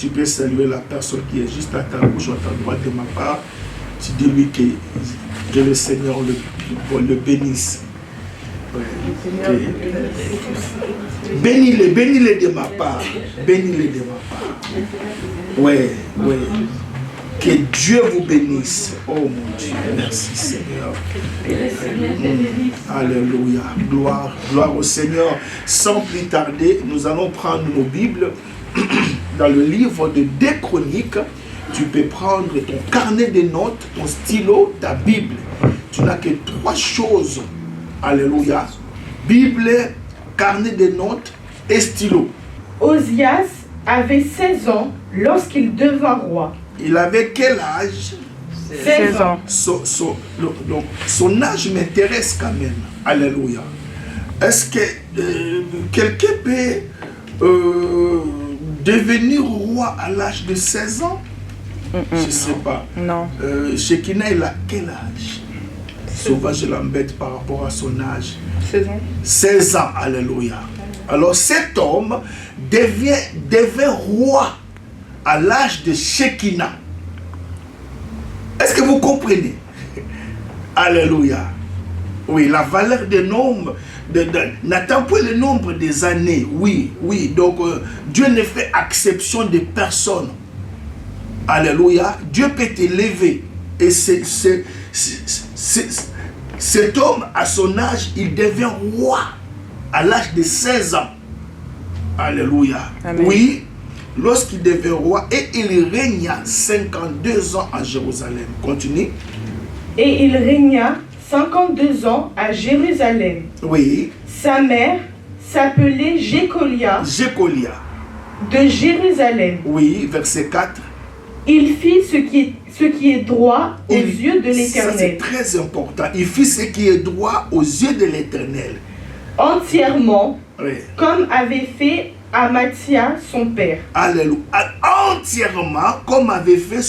tu peux saluer la personne qui est juste à ta gauche ou à ta droite de ma part. Tu dis-lui que le Seigneur le bénisse. Ouais. Bénis-les de ma part. Bénis-les de ma part. Ouais. Que Dieu vous bénisse. Oh mon Dieu, merci Seigneur. Alléluia. Gloire au Seigneur. Sans plus tarder, nous allons prendre nos Bibles dans le livre de 2 Chroniques. Tu peux prendre ton carnet de notes, ton stylo, ta Bible. Tu n'as que 3 choses. Alléluia. Bible, carnet de notes et stylo. Osias avait 16 ans lorsqu'il devint roi. Il avait quel âge? 16 ans. Donc, son âge m'intéresse quand même. Alléluia. Est-ce que quelqu'un peut devenir roi à l'âge de 16 ans? Je ne sais pas. Non. Shekina, il a quel âge? Souvent, je l'embête par rapport à son âge. 16 ans. 16 ans, alléluia. Alors, cet homme devient roi à l'âge de Shekina. Est-ce que vous comprenez? Alléluia. Oui, la valeur des nombres n'attend pas le nombre des années. Oui. Donc, Dieu ne fait exception de personne. Alléluia. Dieu peut t'élever. Et cet homme, à son âge, il devient roi à l'âge de 16 ans. Alléluia. Amen. Oui. Lorsqu'il devient roi, et il régna 52 ans à Jérusalem. Continue. Et il régna 52 ans à Jérusalem. Oui. Sa mère s'appelait Jécolia. De Jérusalem. Oui, verset 4. Il fit ce qui est droit aux yeux de l'Éternel. C'est très important. Il fit ce qui est droit aux yeux de l'Éternel. Entièrement, oui. Comme avait fait Amathia son père. Alléluia. Entièrement comme avait fait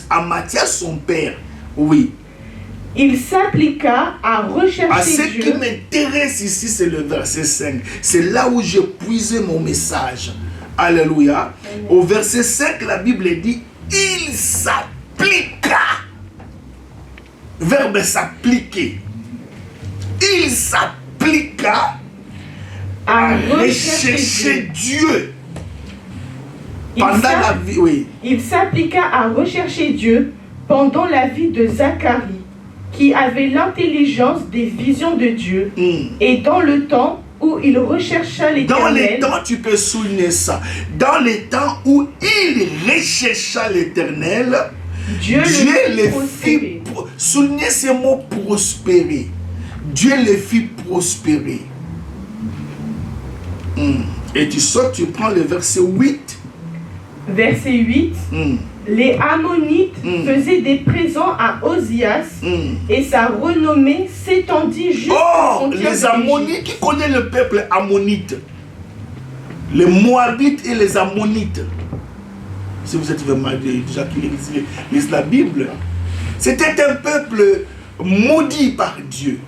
Amathia son père. Oui. Il s'appliqua à rechercher Dieu. Ce qui m'intéresse ici, c'est le verset 5. C'est là où j'ai puisé mon message. Alléluia. Amen. Au verset 5, la Bible dit, il s'appliqua. Verbe s'appliquer. Il s'appliqua à rechercher Dieu. Pendant la vie, oui. Il s'appliqua à rechercher Dieu pendant la vie de Zacharie, qui avait l'intelligence des visions de Dieu, et dans le temps où il rechercha l'Éternel. Dans les temps, tu peux souligner ça. Dans les temps où il rechercha l'Éternel, Dieu le fit. Soulignez ce mot prospérer. Dieu le fit prospérer. Et tu sautes, tu prends le verset 8. Verset 8. Les Ammonites faisaient des présents à Osias et sa renommée s'étendit jusqu'aux frontières. Les Ammonites, qui connaît le peuple ammonite? Les Moabites et les Ammonites. Si vous êtes vraiment déjà qui lisent la Bible, c'était un peuple maudit par Dieu.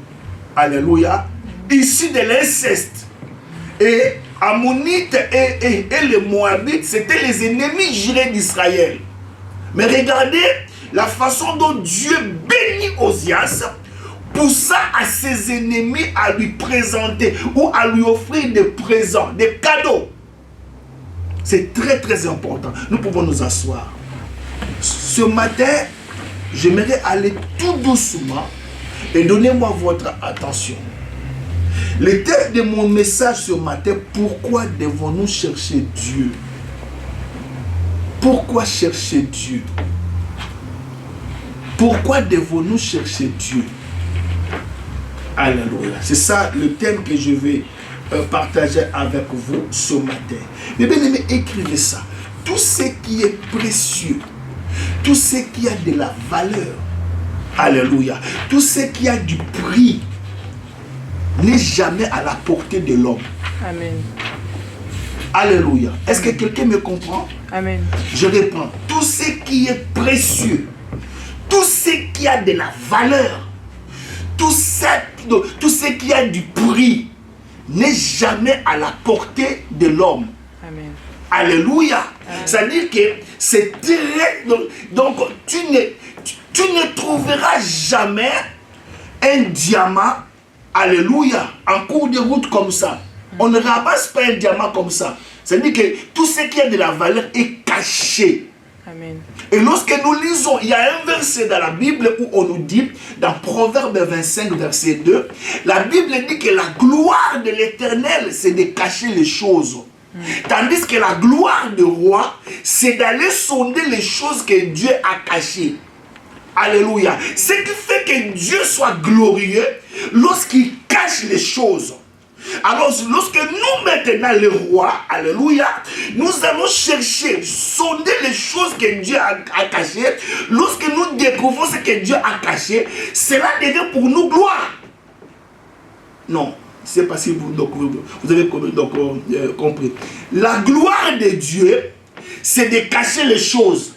Alléluia. Issu de l'inceste. Et Ammonites et les Moabites, c'était les ennemis jurés d'Israël. Mais regardez la façon dont Dieu bénit Osias, poussa à ses ennemis à lui présenter ou à lui offrir des présents, des cadeaux. C'est très très important. Nous pouvons nous asseoir. Ce matin, j'aimerais aller tout doucement et donnez-moi votre attention. Le thème de mon message ce matin, pourquoi devons-nous chercher Dieu? Pourquoi chercher Dieu? Pourquoi devons-nous chercher Dieu? Alléluia. C'est ça le thème que je vais partager avec vous ce matin. Mais bien aimé, écrivez ça. Tout ce qui est précieux, tout ce qui a de la valeur, alléluia, tout ce qui a du prix, n'est jamais à la portée de l'homme. Amen. Alléluia. Est-ce que quelqu'un me comprend? Amen. Je reprends. Tout ce qui est précieux, tout ce qui a de la valeur, tout ce qui a du prix, n'est jamais à la portée de l'homme. Amen. Alléluia. C'est-à-dire que c'est très... Donc, tu ne trouveras jamais un diamant, alléluia, en cours de route comme ça. On ne ramasse pas un diamant comme ça. C'est-à-dire que tout ce qui a de la valeur est caché. Amen. Et lorsque nous lisons, il y a un verset dans la Bible où on nous dit, dans Proverbe 25, verset 2, la Bible dit que la gloire de l'Éternel, c'est de cacher les choses. Tandis que la gloire du roi, c'est d'aller sonder les choses que Dieu a cachées. Alléluia. Ce qui fait que Dieu soit glorieux lorsqu'il cache les choses. Alors, lorsque nous maintenant, le roi, alléluia, nous allons chercher, sonder les choses que Dieu a cachées, lorsque nous découvrons ce que Dieu a caché, cela devient pour nous gloire. Non, c'est pas si vous avez compris. La gloire de Dieu, c'est de cacher les choses.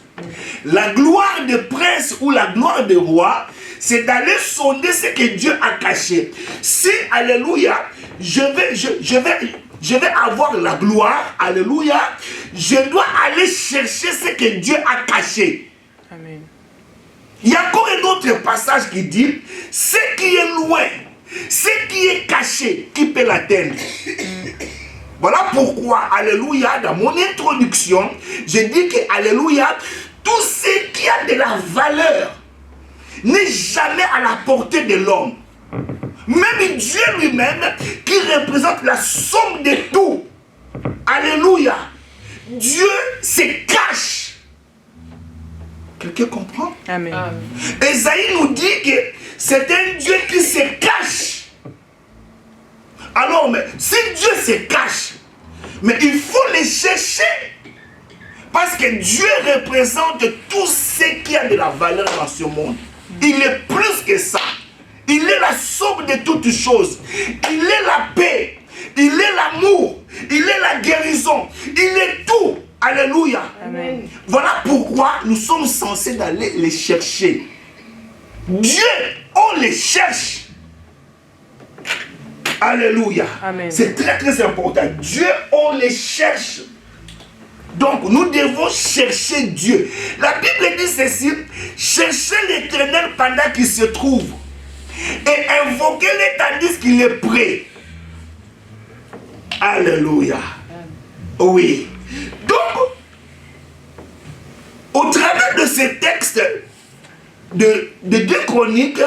La gloire de prince ou la gloire de roi, c'est d'aller sonder ce que Dieu a caché. Si, alléluia, je vais avoir la gloire, alléluia, je dois aller chercher ce que Dieu a caché. Amen. Il y a encore un autre passage qui dit, ce qui est loin, ce qui est caché, qui peut l'atteindre. Voilà pourquoi, alléluia, dans mon introduction, je dis que, alléluia, tout ce qui a de la valeur n'est jamais à la portée de l'homme. Même Dieu lui-même, qui représente la somme de tout. Alléluia. Dieu se cache. Quelqu'un comprend? Amen. Esaïe nous dit que c'est un Dieu qui se cache. Alors, mais si Dieu se cache, mais il faut le chercher. Parce que Dieu représente tout ce qui a de la valeur dans ce monde. Il est plus que ça. Il est la somme de toutes choses. Il est la paix. Il est l'amour. Il est la guérison. Il est tout. Alléluia. Amen. Voilà pourquoi nous sommes censés d'aller les chercher. Dieu, on les cherche. Alléluia. C'est très très important. Dieu, on les cherche. Donc, nous devons chercher Dieu. La Bible dit ceci, cherchez l'Éternel pendant qu'il se trouve et invoquez-le tandis qu'il est prêt. Alléluia. Oui. Donc, au travers de ces textes de 2 Chroniques,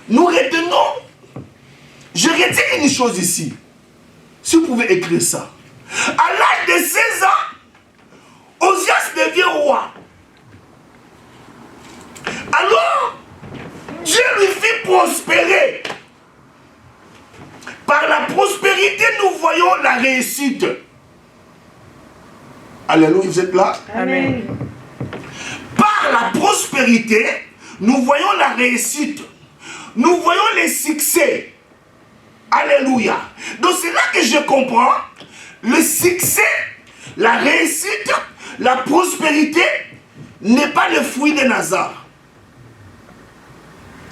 nous retenons, je retiens une chose ici. Si vous pouvez écrire ça. À l'âge de 16 ans, Osias devient roi. Alors, Dieu lui fit prospérer. Par la prospérité, nous voyons la réussite. Alléluia, vous êtes là? Amen. Par la prospérité, nous voyons la réussite. Nous voyons les succès. Alléluia. Donc c'est là que je comprends le succès, la réussite, la prospérité n'est pas le fruit de hasard.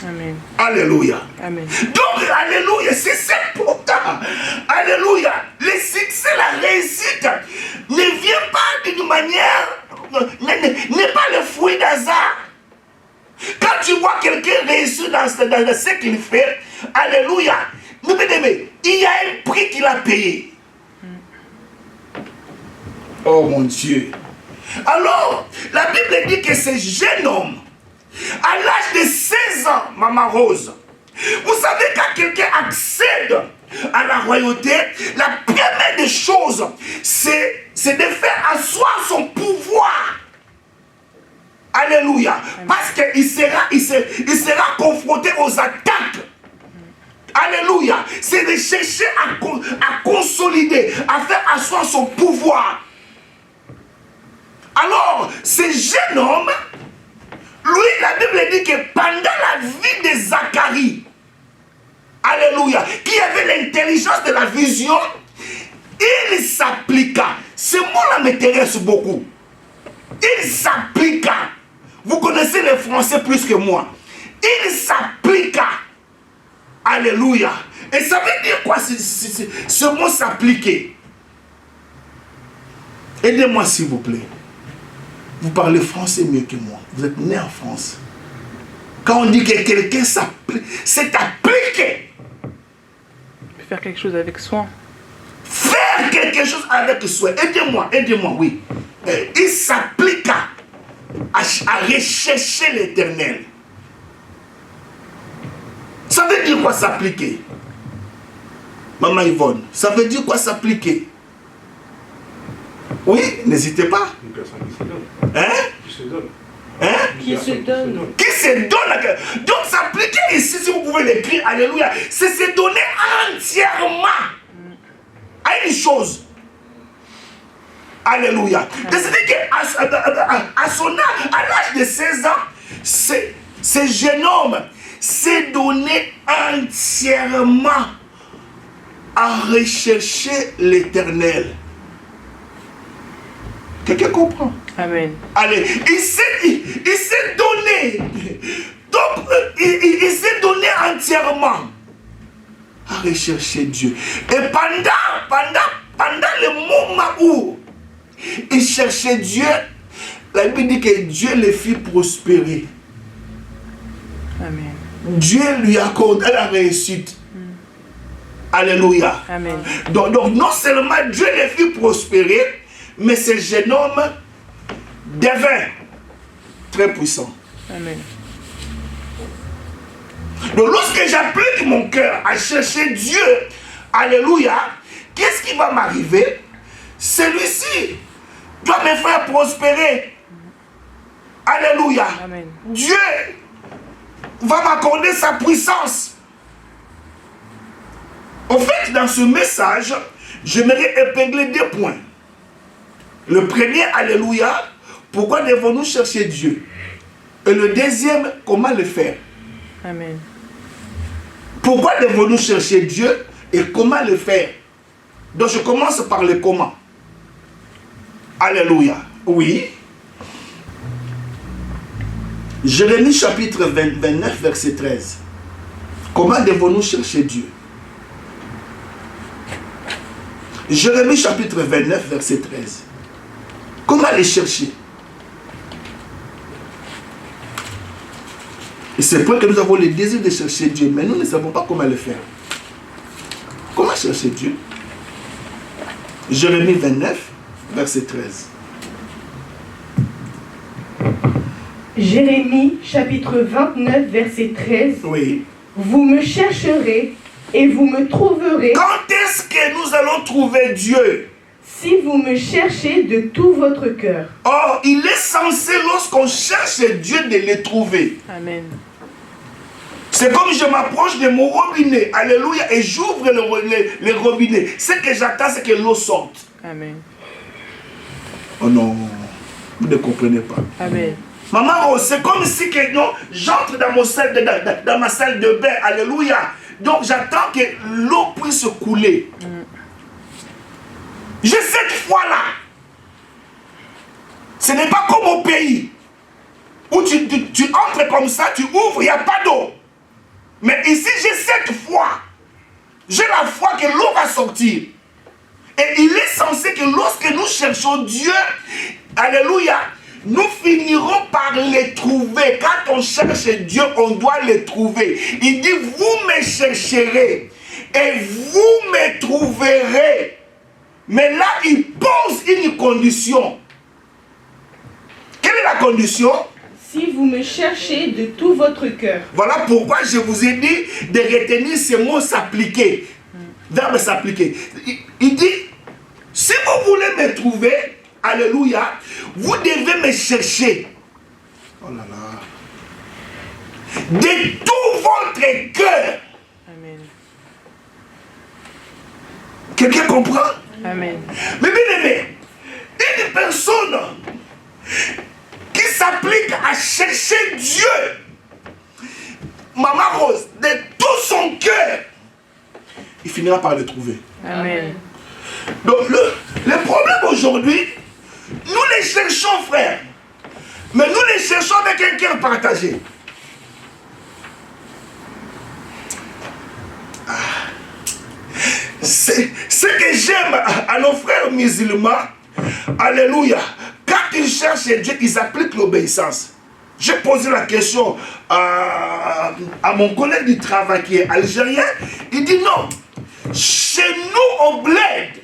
Amen. Alléluia. Amen. Donc, alléluia, c'est important. Alléluia. Le succès, la réussite ne vient pas d'une manière, n'est pas le fruit d'hasard. Quand tu vois quelqu'un réussir dans ce qu'il fait, alléluia, il y a un prix qu'il a payé. Oh mon Dieu. Alors, la Bible dit que ce jeune homme, à l'âge de 16 ans, Maman Rose, vous savez quand quelqu'un accède à la royauté, la première des choses, c'est de faire asseoir son pouvoir. Alléluia. Parce qu'il sera confronté aux attaques. Alléluia. C'est de chercher à consolider, à faire asseoir son pouvoir. Alors, ce jeune homme, lui, la Bible dit que pendant la vie de Zacharie, alléluia, qui avait l'intelligence de la vision, il s'appliqua. Ce mot-là m'intéresse beaucoup. Il s'appliqua. Vous connaissez les Français plus que moi. Il s'appliqua. Alléluia. Et ça veut dire quoi ce mot s'appliquer? Aidez-moi s'il vous plaît. Vous parlez français mieux que moi. Vous êtes né en France. Quand on dit que quelqu'un s'applique, c'est appliqué. Faire quelque chose avec soin. Faire quelque chose avec soin. Aidez-moi, oui. Il s'applique à rechercher l'Éternel. Ça veut dire quoi s'appliquer? Maman Yvonne, ça veut dire quoi s'appliquer? Oui, n'hésitez pas. Une personne qui se donne. Hein? Qui se donne. Hein? Qui se donne. Qui se donne. Donc s'appliquer ici, si vous pouvez l'écrire, alléluia, c'est se donner entièrement à une chose. Alléluia. C'est-à-dire qu'à son âge, à l'âge de 16 ans, ce jeune homme s'est donné entièrement à rechercher l'Éternel. Quelqu'un comprend? Amen. Allez, il s'est donné. Donc, il s'est donné entièrement à rechercher Dieu. Et pendant le moment où il cherchait Dieu, la Bible dit que Dieu le fit prospérer. Amen. Dieu lui accorde la réussite. Alléluia. Amen. Donc, non seulement Dieu le fit prospérer, mais ce jeune homme devint très puissant. Amen. Donc lorsque j'applique mon cœur à chercher Dieu, alléluia, qu'est-ce qui va m'arriver? Celui-ci doit me faire prospérer. Alléluia. Amen. Dieu va m'accorder sa puissance. En fait, dans ce message, j'aimerais épingler 2 points. Le premier, alléluia, pourquoi devons-nous chercher Dieu? Et le deuxième, comment le faire? Amen. Pourquoi devons-nous chercher Dieu et comment le faire? Donc je commence par le comment. Alléluia. Oui. Jérémie chapitre 29, verset 13. Comment devons-nous chercher Dieu? Jérémie chapitre 29, verset 13. Comment les chercher? Et c'est pour que nous avons le désir de chercher Dieu, mais nous ne savons pas comment le faire. Comment chercher Dieu? Jérémie 29, verset 13. Jérémie chapitre 29 verset 13. Oui. Vous me chercherez et vous me trouverez Quand est-ce que nous allons trouver Dieu? si vous me cherchez de tout votre cœur. Or, il est censé, lorsqu'on cherche Dieu, de le trouver. Amen. C'est comme je m'approche de mon robinet, alléluia, et j'ouvre le robinet. Ce que j'attends, c'est que l'eau sorte. Amen. Oh non, vous ne comprenez pas. Amen. Maman, c'est comme si que, non, j'entre dans ma salle de bain, alléluia. Donc j'attends que l'eau puisse couler. J'ai cette foi-là. Ce n'est pas comme au pays où tu entres comme ça, tu ouvres, il n'y a pas d'eau. Mais ici, j'ai cette foi. J'ai la foi que l'eau va sortir. Et il est censé que lorsque nous cherchons Dieu, alléluia, nous finirons par les trouver. Quand on cherche Dieu, on doit les trouver. Il dit, vous me chercherez et vous me trouverez. Mais là, il pose une condition. Quelle est la condition? Si vous me cherchez de tout votre cœur. Voilà pourquoi je vous ai dit de retenir ce mot s'appliquer. Verbe s'appliquer. Il dit, si vous voulez me trouver, alléluia, vous devez me chercher. Oh là là. De tout votre cœur. Amen. Quelqu'un comprend? Amen. Mais bien aimé, une personne qui s'applique à chercher Dieu, Maman Rose, de tout son cœur, il finira par le trouver. Amen. Donc le problème aujourd'hui, nous les cherchons, frère, mais nous les cherchons avec un cœur partagé. Ce que j'aime à nos frères musulmans, Alléluia. Quand ils cherchent Dieu, ils appliquent l'obéissance. J'ai posé la question à mon collègue du travail qui est algérien. Il dit non. Chez nous au bled,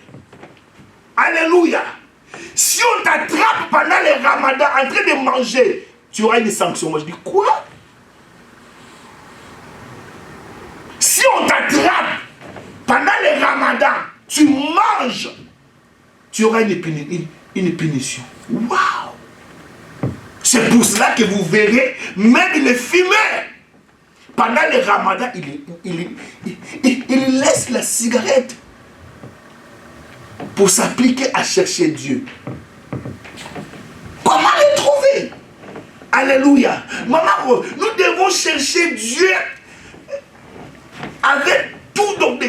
alléluia, si on t'attrape pendant les ramadans en train de manger, tu auras une sanction. Moi je dis quoi? Si on t'attrape pendant les ramadans, tu manges, tu auras une punition. Waouh! C'est pour cela que vous verrez, même les fumeurs, pendant les ramadans, il laisse la cigarette pour s'appliquer à chercher Dieu. Comment le trouver? Alléluia. Maman, nous devons chercher Dieu avec tout, donc, de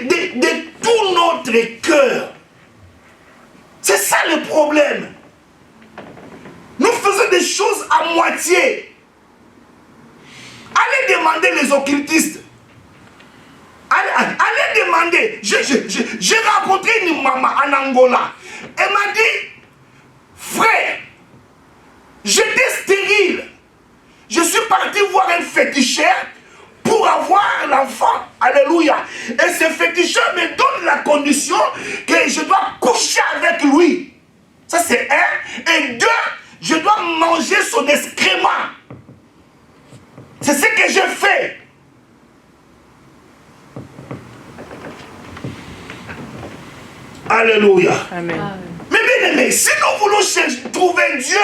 tout notre cœur. C'est ça le problème. Nous faisons des choses à moitié. Allez demander les occultistes. Allez demander. J'ai rencontré une maman en Angola. Elle m'a dit, frère, j'étais stérile. Je suis parti voir un féticheur pour avoir l'enfant. Alléluia. Et ce féticheur me donne la condition que je dois coucher avec lui. Ça c'est un. Et deux, je dois manger son excrément. C'est ce que j'ai fait. Alléluia. Amen. Mais bien aimé, si nous voulons trouver Dieu,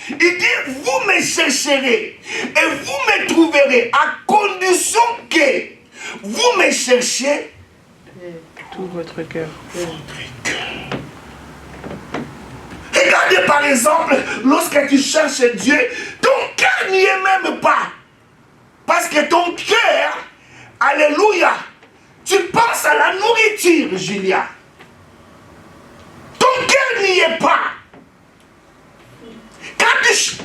il dit, vous me chercherez et vous me trouverez à condition que vous me cherchez Tout votre cœur. Regardez par exemple, lorsque tu cherches Dieu, ton cœur n'y est même pas. Parce que ton cœur, alléluia, tu penses à la nourriture, Julia. Ton cœur n'y est pas.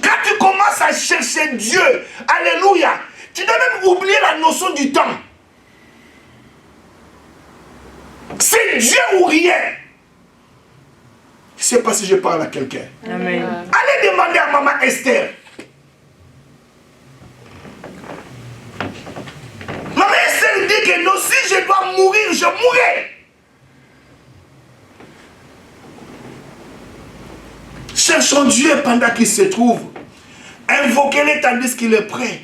Quand tu commences à chercher Dieu, alléluia, tu dois même oublier la notion du temps. C'est Dieu ou rien. Je ne sais pas si je parle à quelqu'un. Amen. Allez demander à maman Esther. Maman Esther dit que non, si je dois mourir, je mourrai. Cherchons Dieu pendant qu'il se trouve. Invoquez-le tandis qu'il est prêt.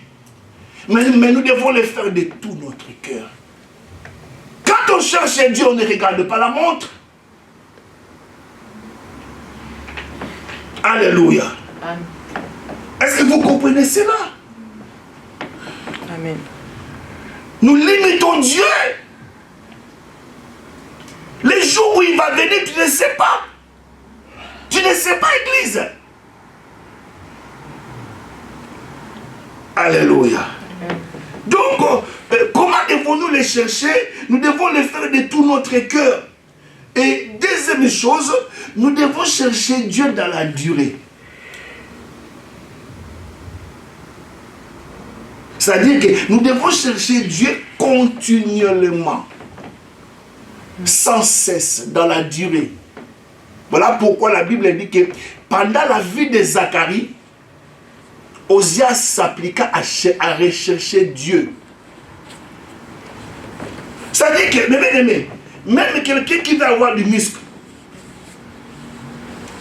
Mais nous devons le faire de tout notre cœur. Quand on cherche Dieu, on ne regarde pas la montre. Alléluia. Est-ce que vous comprenez cela? Amen. Nous limitons Dieu. Les jours où il va venir, tu ne sais pas. Tu ne sais pas, Église. Alléluia. Donc, comment devons-nous les chercher? Nous devons les faire de tout notre cœur. Et deuxième chose, nous devons chercher Dieu dans la durée. C'est-à-dire que nous devons chercher Dieu continuellement, sans cesse, dans la durée. Voilà pourquoi la Bible dit que pendant la vie de Zacharie, Osias s'appliqua à rechercher Dieu. C'est-à-dire que, mais, même quelqu'un qui va avoir du muscle,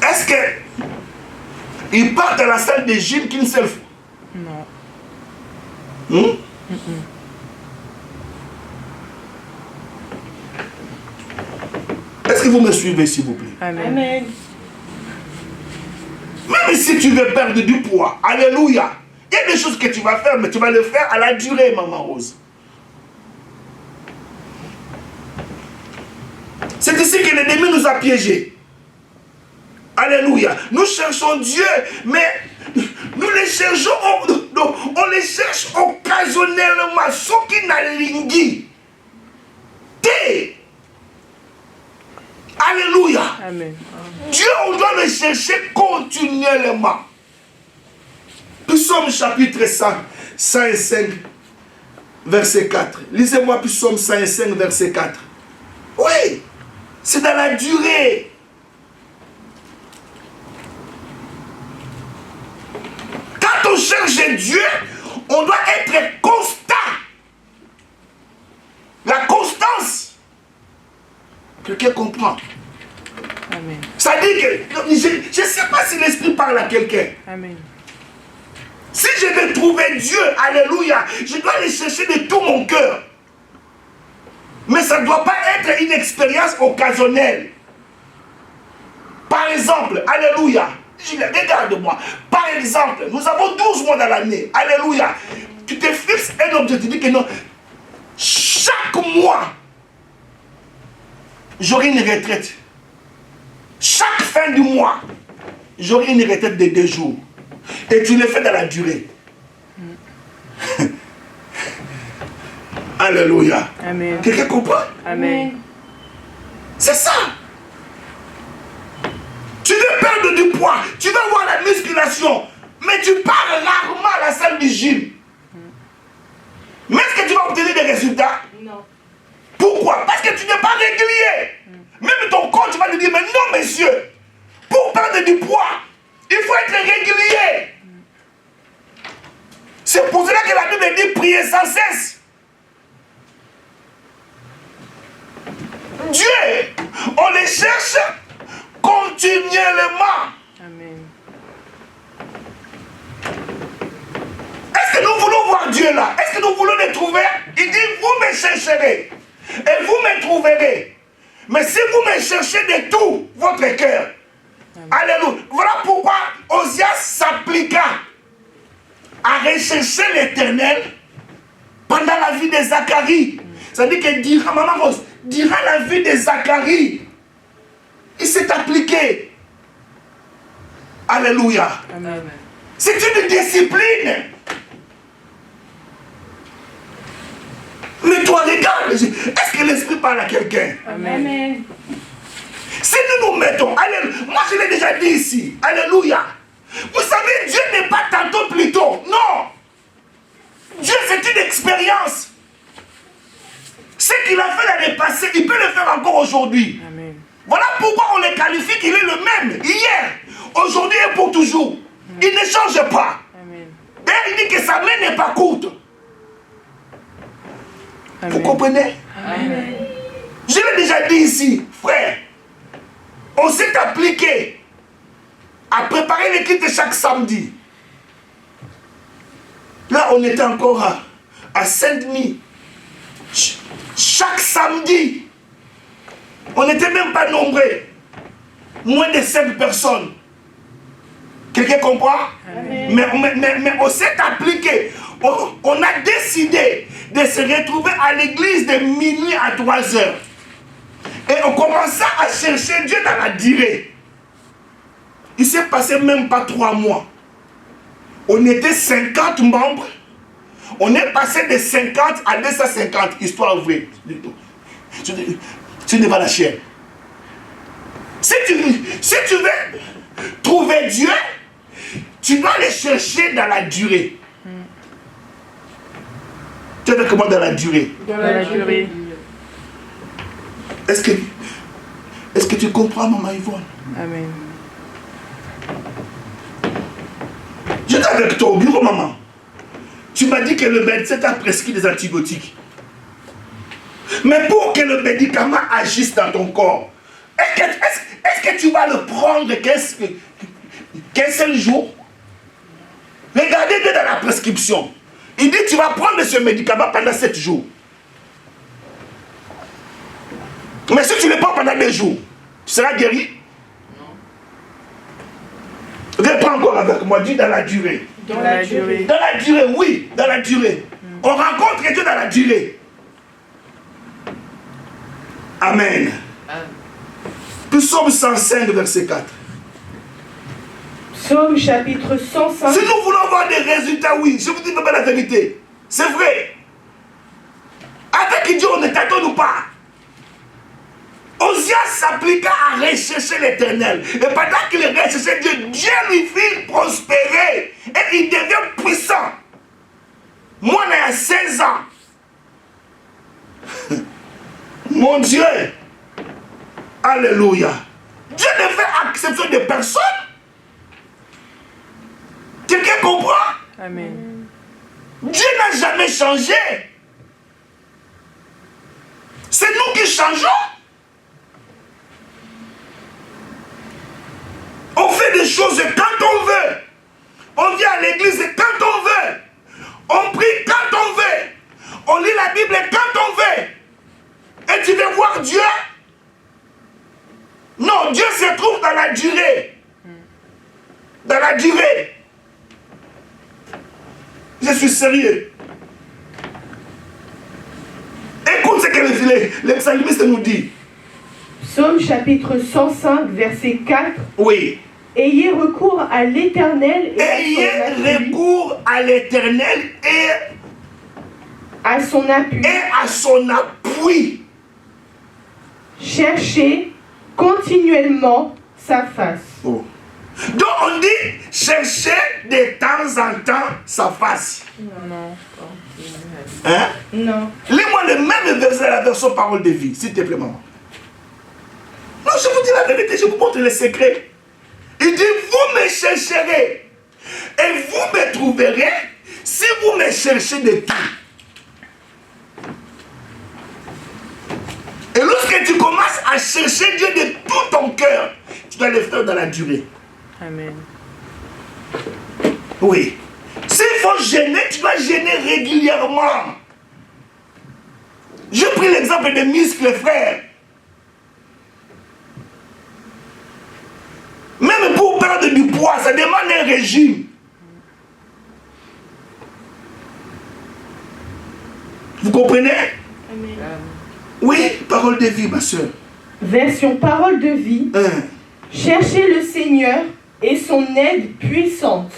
est-ce qu'il part dans la salle de gym qu'une seule fois? Non. Est-ce que vous me suivez, s'il vous plaît? Amen. Amen. Même si tu veux perdre du poids, alléluia, il y a des choses que tu vas faire, mais tu vas le faire à la durée, maman Rose. C'est ici que l'ennemi nous a piégés. Alléluia. Nous cherchons Dieu, mais nous les cherchons, on les cherche occasionnellement. Ce qui n'a lingui. Alléluia. Amen. Dieu, on doit le chercher continuellement. Psaume chapitre 105, verset 4. Lisez-moi Psaume 105, verset 4. Oui, c'est dans la durée. cherche Dieu, on doit être constant. La constance. Quelqu'un comprend? Amen. Ça dit que, je ne sais pas si l'Esprit parle à quelqu'un. Amen. Si je veux trouver Dieu, alléluia, je dois aller chercher de tout mon cœur. Mais ça ne doit pas être une expérience occasionnelle. Par exemple, alléluia, regarde-moi. Par exemple, nous avons 12 mois dans l'année. Alléluia. Tu te fixes un objectif, tu dis que non. Chaque mois, j'aurai une retraite. Chaque fin du mois, j'aurai une retraite de 2 jours. Et tu le fais dans la durée. Alléluia. Amen. Quelqu'un comprend? Amen. C'est ça. Tu veux perdre du poids, tu veux avoir la musculation, mais tu pars rarement à la salle du gym. Mais est-ce que tu vas obtenir des résultats? Non. Pourquoi? Parce que tu n'es pas régulier. Même ton corps, tu vas lui dire, mais non, monsieur, pour perdre du poids, il faut être régulier. C'est pour cela que la Bible dit prier sans cesse. Dieu, on les cherche continuellement. Amen. Est-ce que nous voulons voir Dieu là? Est-ce que nous voulons le trouver? Il dit, vous me chercherez et vous me trouverez. Mais si vous me cherchez de tout votre cœur, alléluia. Voilà pourquoi Osias s'appliqua à rechercher l'Éternel pendant la vie de Zacharie. C'est-à-dire que maman Rose, durant la vie de Zacharie, il s'est appliqué. Alléluia. Amen. C'est une discipline. Mais toi, regarde, est-ce que l'Esprit parle à quelqu'un? Amen. Si nous nous mettons, alléluia, moi je l'ai déjà dit ici, alléluia. Vous savez, Dieu n'est pas tantôt plus tôt, non. Dieu c'est une expérience. Ce qu'il a fait l'année passée, il peut le faire encore aujourd'hui. Amen. Voilà pourquoi on le qualifie qu'il est le même, hier, aujourd'hui et pour toujours. Il ne change pas. Amen. D'ailleurs, il dit que sa main n'est pas courte. Amen. Vous comprenez? Amen. Je l'ai déjà dit ici, frère. On s'est appliqué à préparer les kits chaque samedi. Là, on était encore à Saint-Denis. Chaque samedi. On n'était même pas nombreux. Moins de 5 personnes. Quelqu'un comprend? Amen. Mais on s'est appliqué. On a décidé de se retrouver à l'église de minuit à 3 heures. Et on commença à chercher Dieu dans la durée. Il s'est passé même pas 3 mois. On était 50 membres. On est passé de 50 à 250. Histoire vraie. Tu n'es pas la chienne. Si tu veux trouver Dieu, tu dois le chercher dans la durée. Tu veux comment dans la durée? Dans la durée. Est-ce que tu comprends, maman Yvonne? Amen. J'étais avec toi au bureau, maman. Tu m'as dit que le médecin t'a prescrit des antibiotiques. Mais pour que le médicament agisse dans ton corps, est-ce que tu vas le prendre qu'un seul jour? Regardez bien dans la prescription. Il dit tu vas prendre ce médicament pendant 7 jours. Mais si tu le prends pendant 2 jours, tu seras guéri? Non. Reprends encore avec moi, dis dans la durée. Dans la durée. Dans la durée, oui, dans la durée. On rencontre Dieu dans la durée. Amen. Psaume 105, verset 4. Psaume chapitre 105. Si nous voulons avoir des résultats, oui, je vous dis pas la vérité. C'est vrai. Avec Dieu, on ne t'attend pas. Osias s'appliqua à rechercher l'Éternel. Et pendant qu'il recherchait Dieu, Dieu lui fit prospérer. Et il devient puissant. Moi, on est à 16 ans. Mon Dieu. Alléluia. Dieu ne fait exception de personne. Quelqu'un comprend? Amen. Dieu n'a jamais changé. C'est nous qui changeons. On fait des choses quand on veut. On vient à l'église quand on veut. On prie quand on veut. On lit la Bible quand on veut. Et tu veux voir Dieu? Non, Dieu se trouve dans la durée. Dans la durée. Je suis sérieux. Écoute ce que le psalmiste nous dit. Psaume chapitre 105, verset 4. Oui. Ayez recours à l'Éternel Ayez recours à l'Éternel et à son appui. à son appui. Cherchez continuellement sa face. Oh. Donc on dit chercher de temps en temps sa face. Non. Hein? Non. Lis-moi le même verset, la version parole de vie, s'il te plaît, maman. Non, je vous dis la vérité, je vous montre le secret. Il dit, vous me chercherez et vous me trouverez si vous me cherchez de tout. Et lorsque tu commences à chercher Dieu de tout ton cœur, tu dois le faire dans la durée. Amen. Oui. S'il faut gêner, tu dois gêner régulièrement. J'ai pris l'exemple des muscles, frère. Même pour perdre du poids, ça demande un régime. Vous comprenez? Amen. Oui, parole de vie, ma soeur. Version parole de vie. Cherchez le Seigneur et son aide puissante.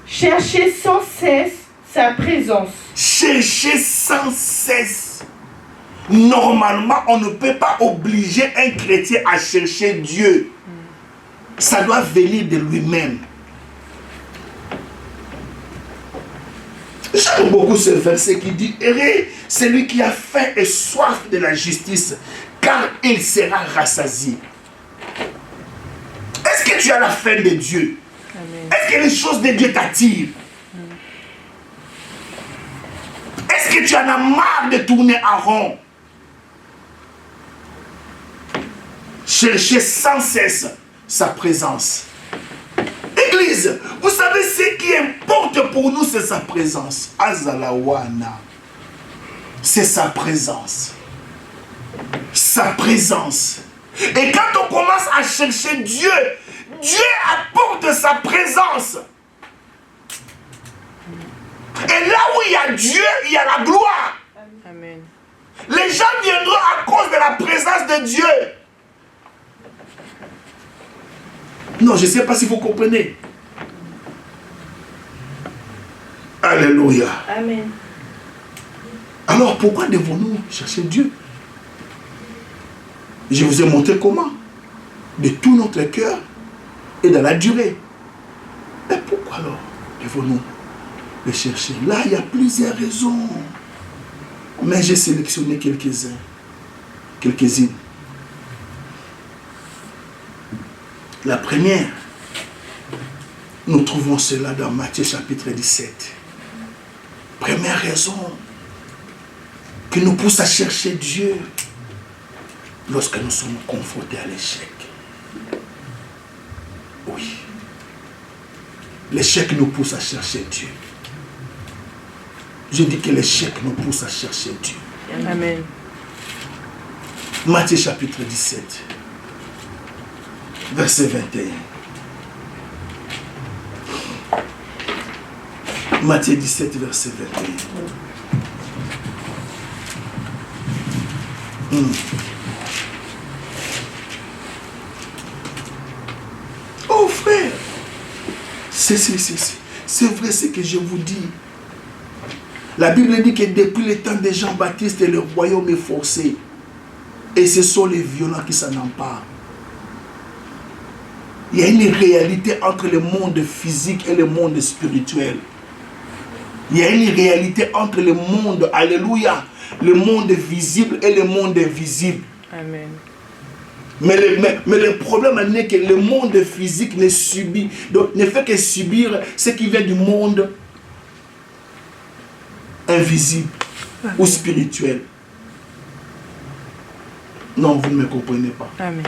Cherchez sans cesse sa présence. Cherchez sans cesse. Normalement, on ne peut pas obliger un chrétien à chercher Dieu. Ça doit venir de lui-même. J'aime beaucoup ce verset qui dit, heureux celui qui a faim et soif de la justice, car il sera rassasié. Est-ce que tu as la faim de Dieu? Amen. Est-ce que les choses de Dieu t'attirent? Est-ce que tu en as marre de tourner en rond? Cherchez sans cesse sa présence. Église, vous savez ce qui importe pour nous, c'est sa présence. Azalawana. C'est sa présence. Sa présence. Et quand on commence à chercher Dieu, Dieu apporte sa présence. Et là où il y a Dieu, il y a la gloire. Amen. Les gens viendront à cause de la présence de Dieu. Non, je ne sais pas si vous comprenez. Alléluia. Amen. Alors pourquoi devons-nous chercher Dieu? Je vous ai montré comment. De tout notre cœur et dans la durée. Et pourquoi alors devons-nous le chercher? Là, il y a plusieurs raisons. Mais j'ai sélectionné quelques-unes. La première, nous trouvons cela dans Matthieu chapitre 17. Première raison qui nous pousse à chercher Dieu lorsque nous sommes confrontés à l'échec. Oui. L'échec nous pousse à chercher Dieu. Je dis que l'échec nous pousse à chercher Dieu. Amen. Matthieu chapitre 17. Verset 21. Matthieu 17, verset 21. Oh frère, c'est vrai ce que je vous dis. La Bible dit que depuis le temps de Jean-Baptiste, le royaume est forcé. Et ce sont les violents qui s'en emparent. Il y a une réalité entre le monde physique et le monde spirituel. Il y a une réalité entre le monde, alléluia, le monde visible et le monde invisible. Amen. Mais le problème n'est que le monde physique ne fait que subir ce qui vient du monde invisible ou spirituel. Non, vous ne me comprenez pas. Amen.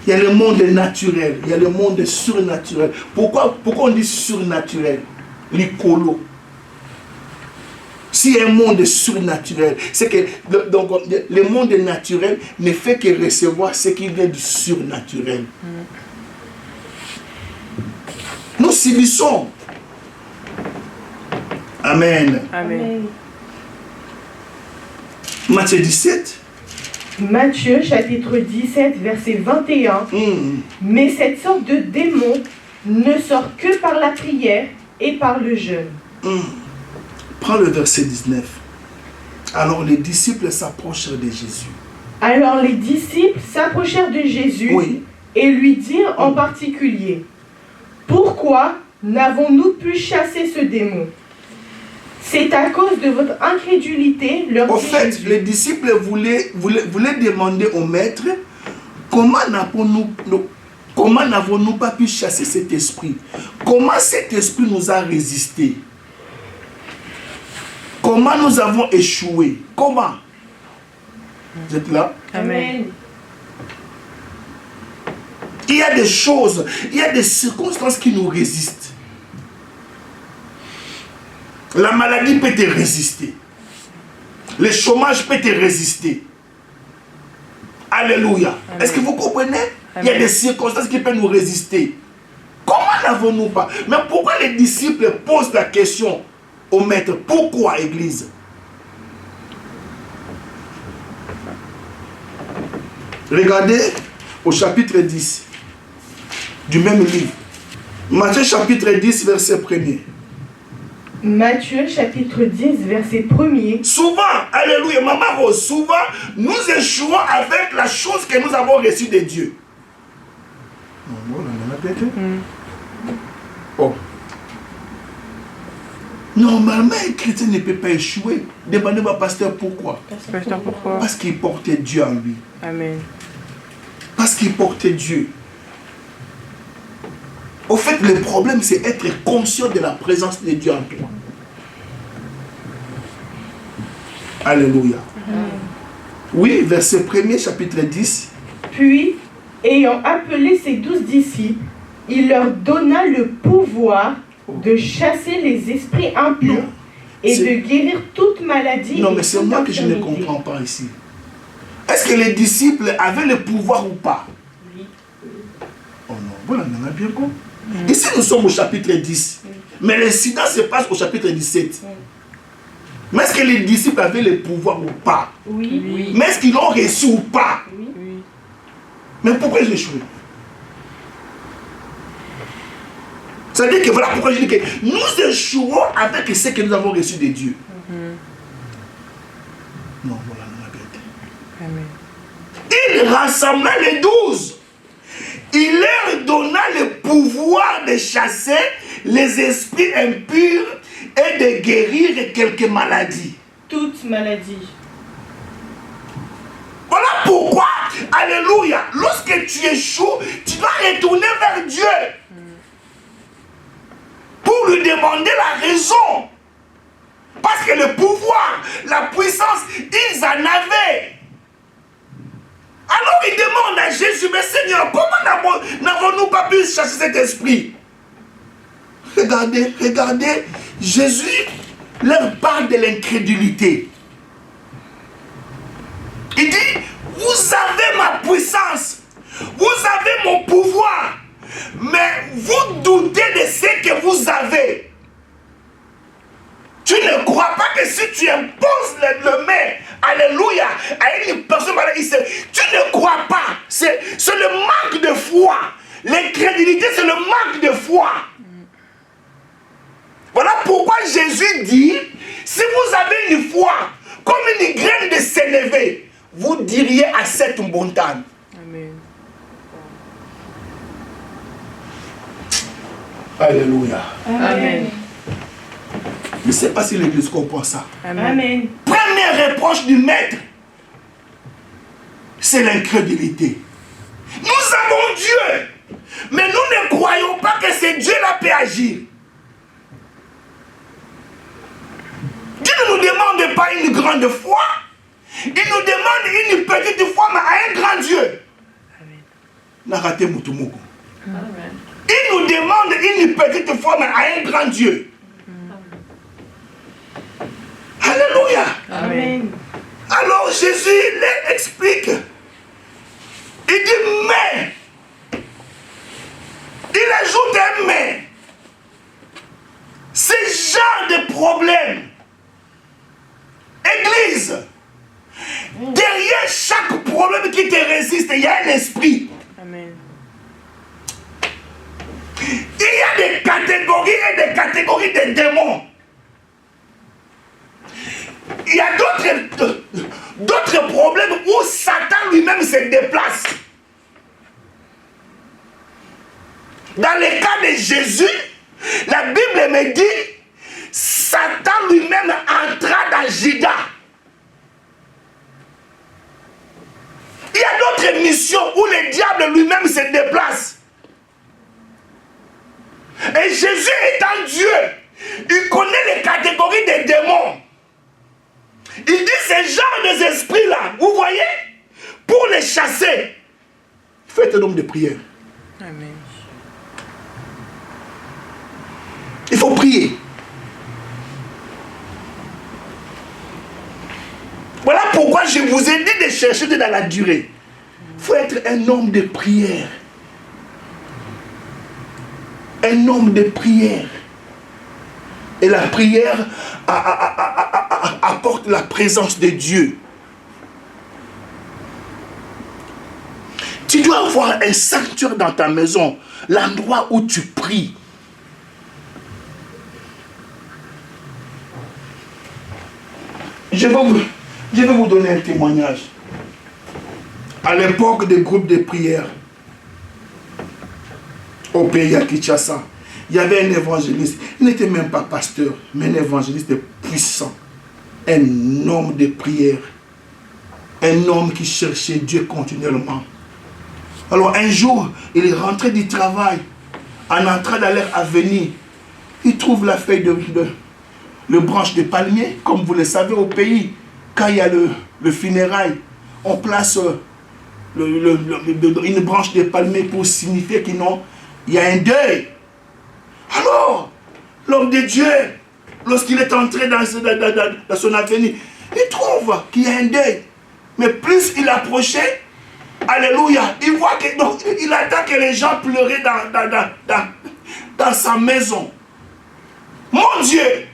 Il y a le monde naturel, il y a le monde surnaturel. Pourquoi on dit surnaturel? L'écolo. S'il y a un monde surnaturel, c'est que le monde naturel ne fait que recevoir ce qui vient du surnaturel. Nous subissons. Amen. Amen. Matthieu 17. Matthieu chapitre 17 verset 21. Mais cette sorte de démon ne sort que par la prière et par le jeûne. Prends le verset 19. Alors les disciples s'approchèrent de Jésus. Alors les disciples s'approchèrent de Jésus et lui dirent en particulier: Pourquoi n'avons-nous pu chasser ce démon? C'est à cause de votre incrédulité, leur dit En fait, Jésus. les disciples voulaient demander au maître comment n'avons-nous pas pu chasser cet esprit? Comment cet esprit nous a résisté? Comment nous avons échoué? Comment? Vous êtes là? Amen. Il y a des choses, il y a des circonstances qui nous résistent. La maladie peut te résister. Le chômage peut te résister. Alléluia. Est-ce que vous comprenez? Il y a des circonstances qui peuvent nous résister. Comment n'avons-nous pas? Mais pourquoi les disciples posent la question au maître? Pourquoi, Église? Regardez au chapitre 10 du même livre. Matthieu chapitre 10, verset 1er. Matthieu chapitre 10 verset 1er. Souvent, alléluia, maman Rose, souvent nous échouons avec la chose que nous avons reçue de Dieu. Oh. Normalement, un chrétien ne peut pas échouer. Demandez-moi, pasteur, pourquoi? Pasteur, pourquoi? Parce qu'il portait Dieu en lui. Amen. Parce qu'il portait Dieu. Au fait, le problème, c'est être conscient de la présence de Dieu en toi. Alléluia. Oui, verset 1er, chapitre 10. Puis, ayant appelé ses 12 disciples, il leur donna le pouvoir de chasser les esprits impurs et de guérir toute maladie. Non, et mais c'est toute moi que je ne infirmité. comprends pas ici. Est-ce que les disciples avaient le pouvoir ou pas? Oui. Oh non, voilà, on a bien compris. Ici, nous sommes au chapitre 10. Mais l'incident se passe au chapitre 17. Mais est-ce que les disciples avaient le pouvoir ou pas? Oui. Mais est-ce qu'ils l'ont reçu ou pas? Oui. Mais pourquoi j'ai échoué? Ça veut dire que voilà pourquoi je dis que nous échouons avec ce que nous avons reçu de Dieu. Non, voilà, on a bien dit. Amen. Il rassembla les 12. Il leur donna le pouvoir de chasser les esprits impurs et de guérir quelques maladies. Toute maladie. Voilà pourquoi, alléluia, lorsque tu échoues, tu dois retourner vers Dieu pour lui demander la raison. Parce que le pouvoir, la puissance, ils en avaient. Alors il demande à Jésus, mais Seigneur, comment n'avons-nous pas pu chasser cet esprit? Regardez, Jésus leur parle de l'incrédulité. Il dit, vous avez ma puissance, vous avez mon pouvoir, mais vous doutez de ce que vous avez. Tu ne crois pas que si tu imposes le main, alléluia, à une personne malade, tu ne crois pas. C'est le manque de foi. L'incrédulité, c'est le manque de foi. Voilà pourquoi Jésus dit, si vous avez une foi comme une graine de sénévé, vous diriez à cette montagne. Amen. Alléluia. Amen. Je ne sais pas si l'église comprend ça. Amen. Première reproche du maître, c'est l'incrédulité. Nous avons Dieu, mais nous ne croyons pas que c'est Dieu là peut agir. demande pas une grande foi. Il nous demande une petite foi, mais à un grand Dieu. Amen. Il nous demande une petite foi, mais à un grand Dieu. Alléluia. Amen. Alors Jésus leur explique. Il dit mais. Il ajoute un mais. Ce genre de problème. Église. Derrière chaque problème qui te résiste, il y a un esprit. Amen. Il y a des catégories et des catégories de démons. Il y a d'autres problèmes où Satan lui-même se déplace. Dans le cas de Jésus, la Bible me dit, Satan lui-même entra dans Judas. Il y a d'autres missions où le diable lui-même se déplace. Et Jésus étant Dieu, il connaît les catégories des démons. Il dit ce genre d'esprits-là, vous voyez, pour les chasser, faites un homme de prière. Amen. Il faut prier. Voilà pourquoi je vous ai dit de chercher dans la durée. Il faut être un homme de prière. Un homme de prière. Et la prière apporte la présence de Dieu. Tu dois avoir un sanctuaire dans ta maison, l'endroit où tu pries. Je vais vous donner un témoignage. À l'époque des groupes de prière, au pays à Kinshasa, il y avait un évangéliste. Il n'était même pas pasteur, mais un évangéliste puissant. Un homme de prière. Un homme qui cherchait Dieu continuellement. Alors un jour, il est rentré du travail. En entrant dans leur avenue, il trouve la feuille le branche de palmier. Comme vous le savez, au pays, quand il y a le funérail, on place une branche de palmier pour signifier qu'il y a un deuil. Alors, l'homme de Dieu, lorsqu'il est entré dans son avenue, il trouve qu'il y a un deuil. Mais plus il approchait, alléluia, il voit que il attend que les gens pleuraient dans sa maison. Mon Dieu!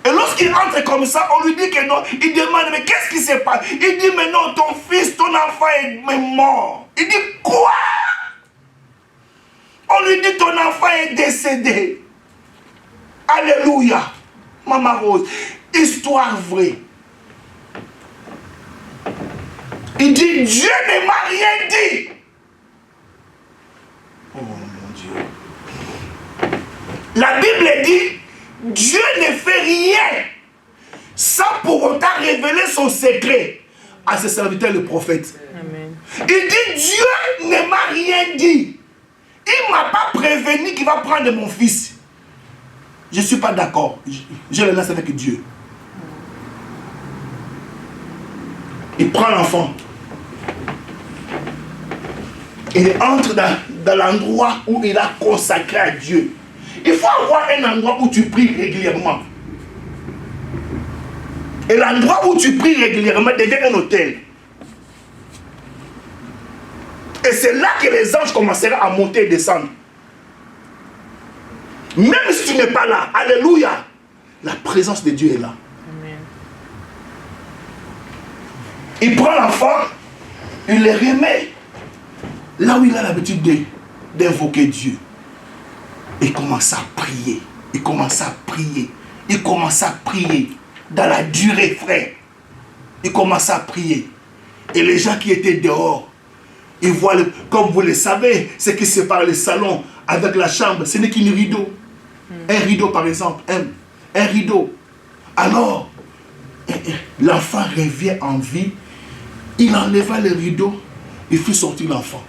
Et lorsqu'il entre comme ça, on lui dit que non. Il demande, mais qu'est-ce qui se passe? Il dit, mais non, ton fils, ton enfant est mort. Il dit, quoi? On lui dit, ton enfant est décédé. Alléluia. Maman Rose, histoire vraie. Il dit, Dieu ne m'a rien dit. Oh mon Dieu. La Bible dit, Dieu ne fait rien sans pour autant révéler son secret à ses serviteurs, le prophète. Amen. Il dit, Dieu ne m'a rien dit. Il ne m'a pas prévenu qu'il va prendre mon fils. Je ne suis pas d'accord. Je le laisse avec Dieu. Il prend l'enfant. Il entre dans l'endroit où il a consacré à Dieu. Il faut avoir un endroit où tu pries régulièrement. Et l'endroit où tu pries régulièrement devient un hôtel. Et c'est là que les anges commenceront à monter et descendre. Même si tu n'es pas là, alléluia, la présence de Dieu est là. Amen. Il prend l'enfant, il le remet là où il a l'habitude d'invoquer Dieu. Il commence à prier. Il commence à prier. Il commence à prier. Dans la durée, frère. Il commence à prier. Et les gens qui étaient dehors, ils voient, comme vous le savez, ce qui sépare le salon avec la chambre, ce n'est qu'un rideau. Un rideau, par exemple. Un rideau. Alors, l'enfant revient en vie. Il enleva le rideau. Il fit sortir l'enfant.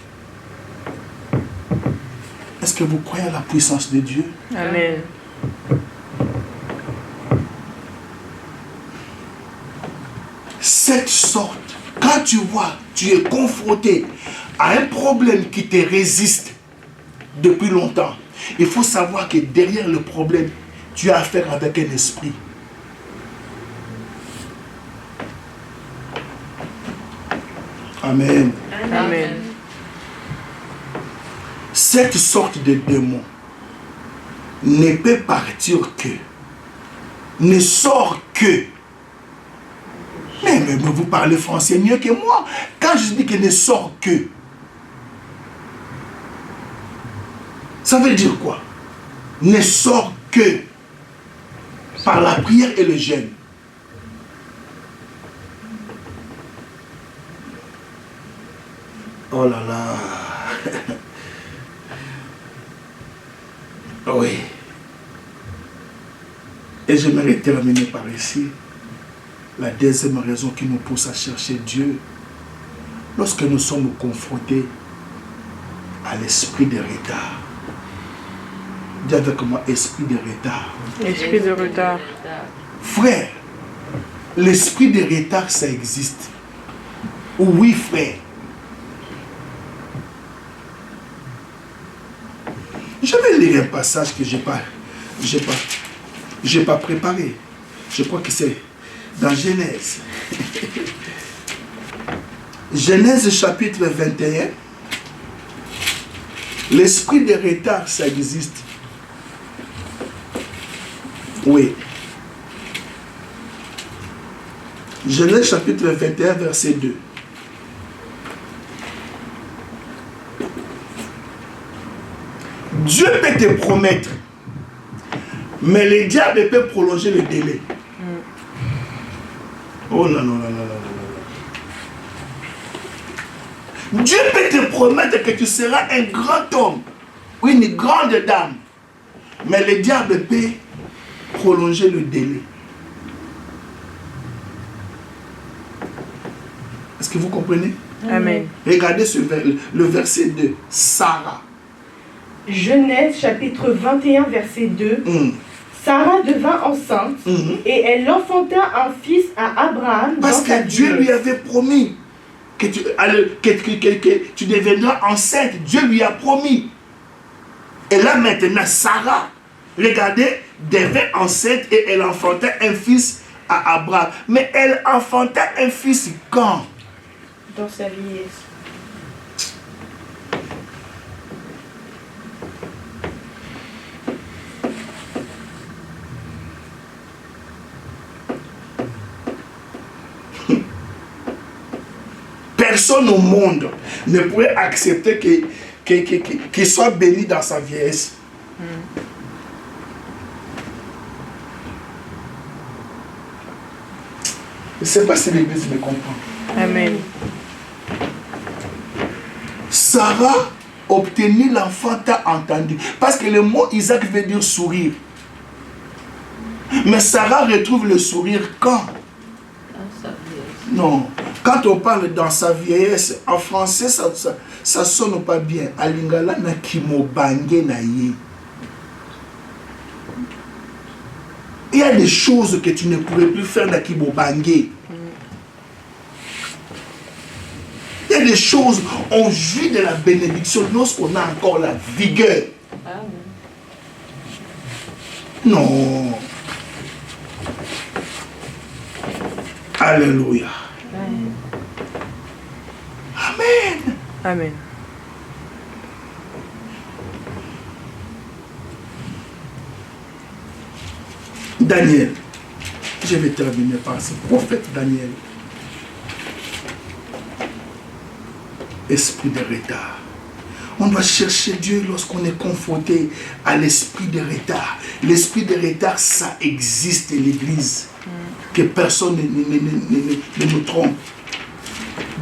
Est-ce que vous croyez à la puissance de Dieu? Amen. sorte, quand tu vois, tu es confronté à un problème qui te résiste depuis longtemps, il faut savoir que derrière le problème, tu as affaire avec un esprit. Amen. Amen. Cette sorte de démon ne peut partir que, ne sort que. Mais vous parlez français mieux que moi. Quand je dis qu'il ne sort que, ça veut dire quoi? Ne sort que par la prière et le jeûne. Oh là là. Oui. Et j'aimerais terminer par ici. La deuxième raison qui nous pousse à chercher Dieu, lorsque nous sommes confrontés à l'esprit de retard. Dis avec moi, esprit de retard. Esprit de retard. Frère, l'esprit de retard, ça existe. Oui, frère. Je vais lire un passage que j'ai pas préparé. Je crois que c'est dans Genèse. Genèse chapitre 21. L'esprit de retard, ça existe. Oui. Genèse chapitre 21, verset 2. Dieu peut te promettre, mais le diable peut prolonger le délai. Oh là là là là là là. Dieu peut te promettre que tu seras un grand homme ou une grande dame, mais le diable peut prolonger le délai. Est-ce que vous comprenez? Amen. Regardez le verset 2. Sarah. Genèse chapitre 21 verset 2. Sarah devint enceinte et elle enfanta un fils à Abraham. Parce que Dieu lui avait promis que tu deviendras enceinte. Dieu lui a promis. Et là maintenant, Sarah, regardez, devint enceinte et elle enfanta un fils à Abraham. Mais elle enfanta un fils quand? Dans sa vieillesse. Personne au monde ne pourrait accepter qu'il soit béni dans sa vieillesse. Je ne sais pas si l'Église me comprend. Amen. Sarah obtenir l'enfant t'a entendu. Parce que le mot Isaac veut dire sourire. Mais Sarah retrouve le sourire quand? Non. Quand on parle dans sa vieillesse, en français, ça sonne pas bien. Alingala na kimobange na ye. Il y a des choses que tu ne pourrais plus faire na kimobange. Il y a des choses, on jouit de la bénédiction lorsqu'on a encore la vigueur. Non. Alléluia. Amen. Amen. Daniel. Je vais terminer par ce prophète Daniel. Esprit de retard. On doit chercher Dieu lorsqu'on est confronté à l'esprit de retard. L'esprit de retard, ça existe, l'Église. Que personne ne nous trompe.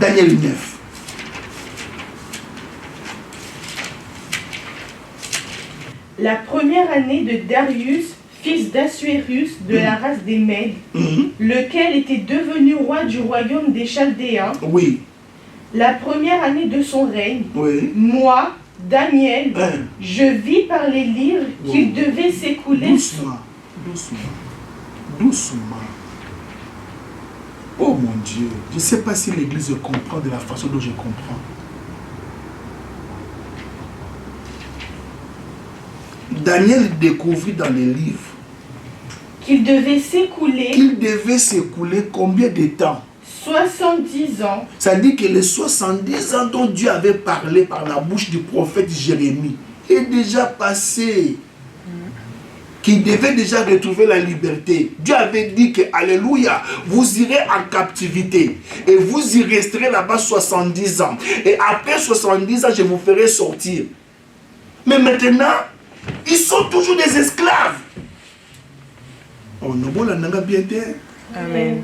Daniel 9. La première année de Darius, fils d'Assuérus, de la race des Mèdes, lequel était devenu roi du royaume des Chaldéens. Oui. La première année de son règne, Oui. moi, Daniel, je vis par les livres qu'il devait s'écouler. Doucement, doucement, doucement. Oh mon Dieu, je ne sais pas si l'Église comprend de la façon dont je comprends. Daniel découvrit dans les livres qu'il devait s'écouler combien de temps? 70 ans. Ça dit que les 70 ans dont Dieu avait parlé par la bouche du prophète Jérémie est déjà passé. Qu'il devait déjà retrouver la liberté. Dieu avait dit que, alléluia, vous irez en captivité et vous y resterez là-bas 70 ans. Et après 70 ans, je vous ferai sortir. Mais maintenant, ils sont toujours des esclaves. Oh, non, bien. Amen.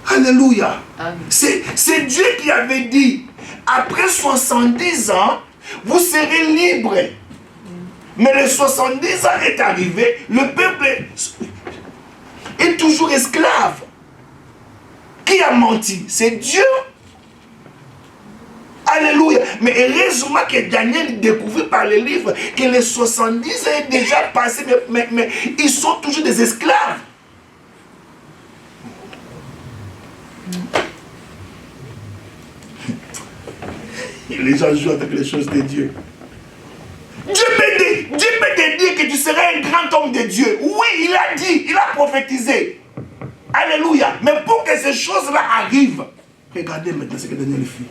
Alléluia. C'est Dieu qui avait dit, après 70 ans, vous serez libres. Mais les 70 ans est arrivé, le peuple est toujours esclave. Qui a menti? C'est Dieu. Alléluia. Mais heureusement que Daniel découvrit par les livres que les 70 ans est déjà passé, mais ils sont toujours des esclaves. Les gens jouent avec les choses de Dieu. Dieu peut te dire que tu serais un grand homme de Dieu. Oui, il a dit, il a prophétisé. Alléluia. Mais pour que ces choses-là arrivent, regardez maintenant ce que Daniel fit.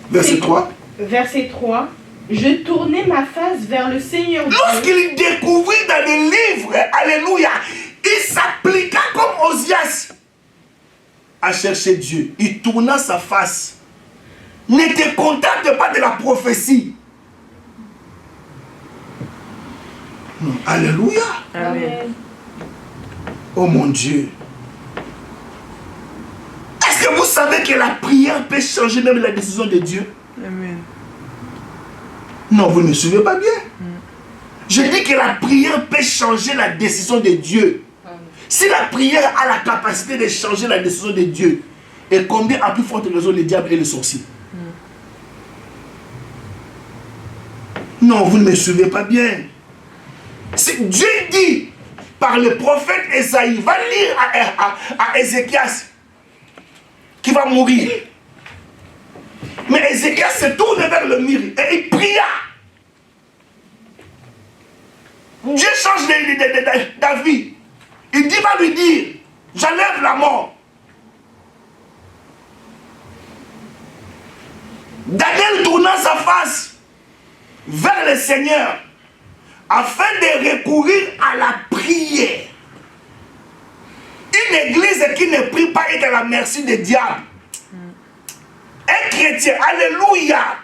Verset 3. Verset 3. Je tournai ma face vers le Seigneur Dieu. Lorsqu'il découvrit dans les livres, alléluia, il s'appliqua comme Osias à chercher Dieu. Il tourna sa face. Ne te contente pas de la prophétie. Alléluia. Amen. Oh mon Dieu. Est-ce que vous savez que la prière peut changer même la décision de Dieu? Amen. Non, vous ne me suivez pas bien. Je dis que la prière peut changer la décision de Dieu. Si la prière a la capacité de changer la décision de Dieu, et combien à plus forte raison le diable et le sorcier? Non, vous ne me suivez pas bien. Si Dieu dit par le prophète Esaïe, va lire à Ézéchias qui va mourir. Mais Ézéchias se tourne vers le mur et il pria. Dieu change d'avis. Il dit, va lui dire, j'enlève la mort. Daniel tourna sa face vers le Seigneur afin de recourir à la prière. Une église qui ne prie pas est à la merci des diables. Un chrétien, alléluia.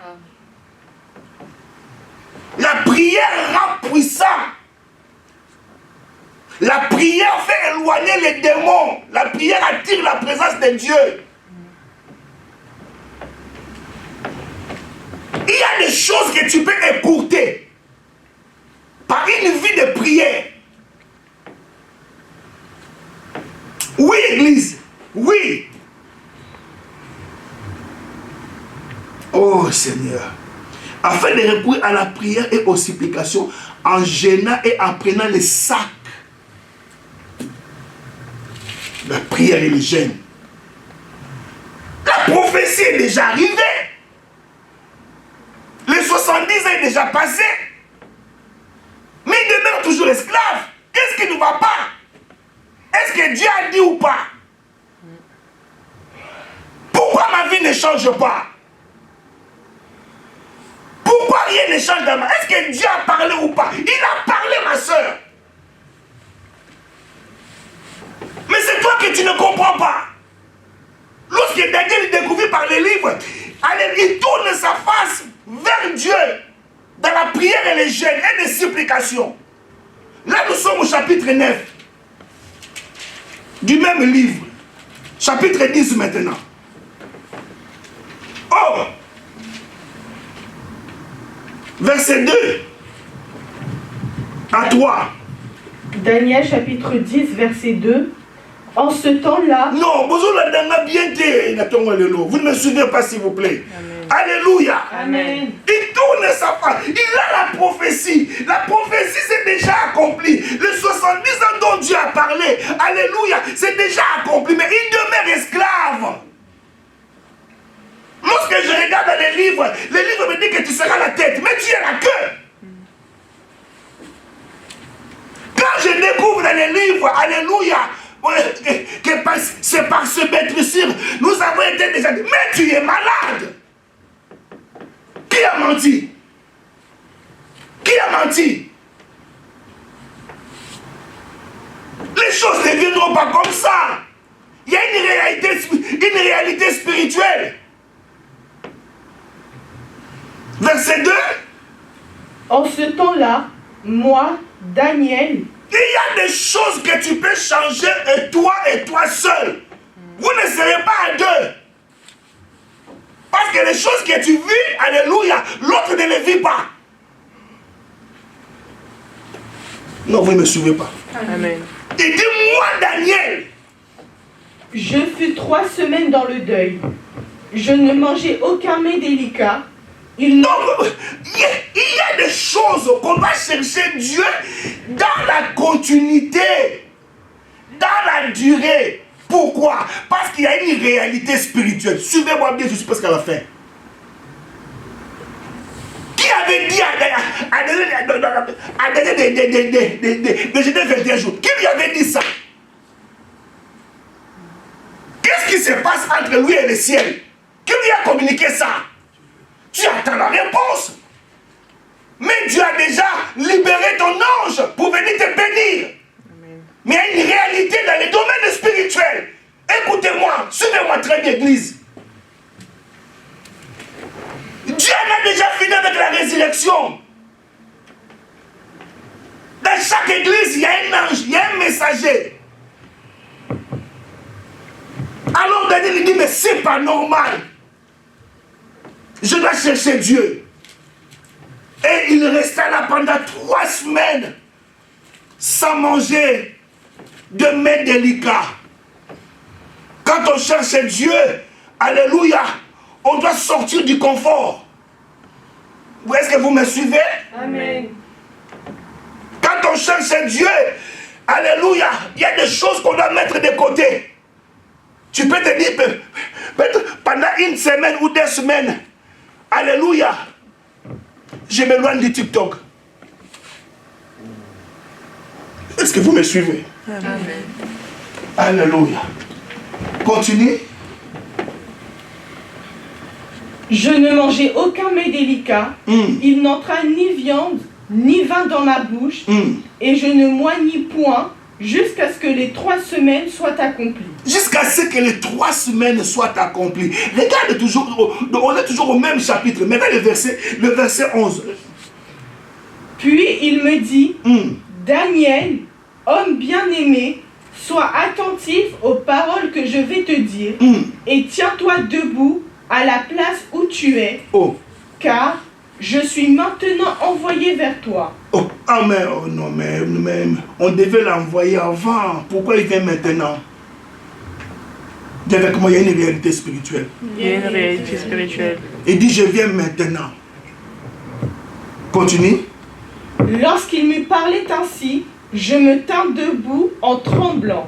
La prière rend puissant. La prière fait éloigner les démons. La prière attire la présence de Dieu. Il y a des choses que tu peux écourter par une vie de prière. Oui, Église. Oui. Oh Seigneur. Afin de recourir à la prière et aux supplications en gênant et en prenant les sacs. La prière et le jeûne. La prophétie est déjà arrivée. Les 70 ans est déjà passé. Mais il demeure toujours esclave. Qu'est-ce qui ne va pas? Est-ce que Dieu a dit ou pas? Pourquoi ma vie ne change pas? Pourquoi rien ne change dans ma vie? Est-ce que Dieu a parlé ou pas? Il a parlé, ma soeur. Mais c'est toi que tu ne comprends pas. Lorsque Daniel découvrit par les livres, il tourne sa face vers Dieu dans la prière et les jeûnes et les supplications. Là, nous sommes au chapitre 9 du même livre. Chapitre 10 maintenant. Oh! Verset 2. À toi. Daniel chapitre 10, verset 2. En ce temps-là, non, vous ne me suivez pas s'il vous plaît. Alléluia. Amen. Il tourne sa face. Il a la prophétie. La prophétie c'est déjà accompli. Les 70 ans dont Dieu a parlé, alléluia, c'est déjà accompli. Mais il demeure esclave. Lorsque je regarde dans les livres me disent que tu seras la tête, mais tu es la queue. Quand je découvre dans les livres, alléluia, que c'est par ce maître-sur, nous avons été déjà dit, mais tu es malade. Qui a menti? Qui a menti? Les choses ne viendront pas comme ça. Il y a une réalité spirituelle. Verset 2. En ce temps-là, moi, Daniel, il y a des choses que tu peux changer et toi seul. Vous ne serez pas à deux. Parce que les choses que tu vis, alléluia, l'autre ne les vit pas. Non, vous ne me suivez pas. Amen. Il dit, moi, Daniel, je fus 3 semaines dans le deuil. Je ne mangeais aucun mets délicat. donc, il y a des choses qu'on va chercher Dieu dans la continuité, dans la durée. Pourquoi? Parce qu'il y a une réalité spirituelle. Suivez-moi bien, je suis presque à la fin. Qui avait dit à de jeûner 21 jours? Qui lui avait dit ça? Qu'est-ce qui se passe entre lui et le ciel? Qui lui a communiqué ça? Tu attends la réponse. Mais Dieu a déjà libéré ton ange pour venir te bénir. Mais il y a une réalité dans les domaines spirituels. Écoutez-moi, suivez-moi très bien, Église. Dieu en a déjà fini avec la résurrection. Dans chaque église, il y a un ange, il y a un messager. Alors Daniel il dit, mais c'est pas normal. Je dois chercher Dieu. Et il resta là pendant 3 semaines sans manger de mets délicats. Quand on cherche Dieu, alléluia, on doit sortir du confort. Est-ce que vous me suivez? Amen. Quand on cherche Dieu, alléluia, il y a des choses qu'on doit mettre de côté. Tu peux te dire, peut-être pendant 1 semaine ou 2 semaines, alléluia, je m'éloigne du TikTok. Est-ce que vous me suivez? Amen. Alléluia. Continue. Je ne mangeais aucun mets délicat. Il n'entra ni viande, ni vin dans ma bouche. Et je ne moignis point jusqu'à ce que les 3 semaines soient accomplies. Jusqu'à ce que les 3 semaines soient accomplies. Regarde toujours, on est toujours au même chapitre. Maintenant le verset 11. Puis il me dit, Daniel, homme bien-aimé, sois attentif aux paroles que je vais te dire et tiens-toi debout à la place où tu es, car je suis maintenant envoyé vers toi. Ah mais, non, mais on devait l'envoyer avant. Pourquoi il vient maintenant? Il y a une réalité spirituelle. Il y a une réalité spirituelle. Il dit, je viens maintenant. Continue. Lorsqu'il m'eut parlé ainsi, je me tins debout en tremblant.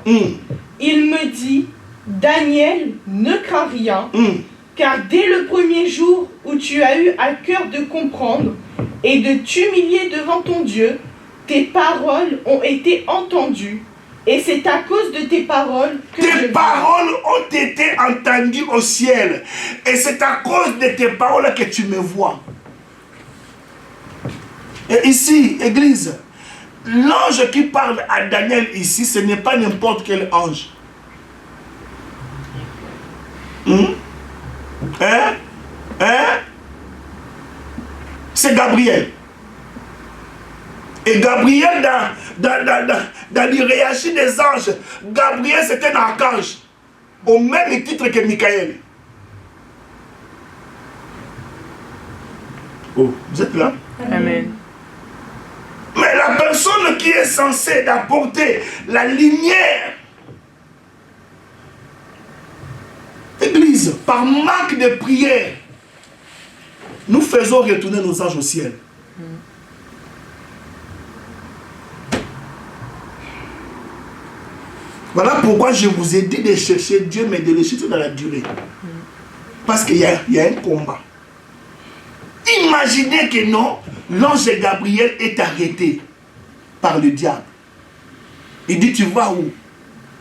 Il me dit, Daniel, ne crains rien, car dès le premier jour où tu as eu à cœur de comprendre et de t'humilier devant ton Dieu, tes paroles ont été entendues. Et c'est à cause de tes paroles que tes paroles ont été entendues au ciel. Et c'est à cause de tes paroles que tu me vois. Et ici, Église, l'ange qui parle à Daniel ici, ce n'est pas n'importe quel ange. C'est Gabriel. Et Gabriel, dans l'hiérarchie des anges, Gabriel c'était un archange, au même titre que Michael. Oh, vous êtes là? Amen. Mais la personne qui est censée d'apporter la lumière l'église, par manque de prière, nous faisons retourner nos anges au ciel. Voilà pourquoi je vous ai dit de chercher Dieu, mais de le chercher dans la durée. Parce qu'il y a un combat. Imaginez que non, l'ange Gabriel est arrêté par le diable. Il dit, tu vas où?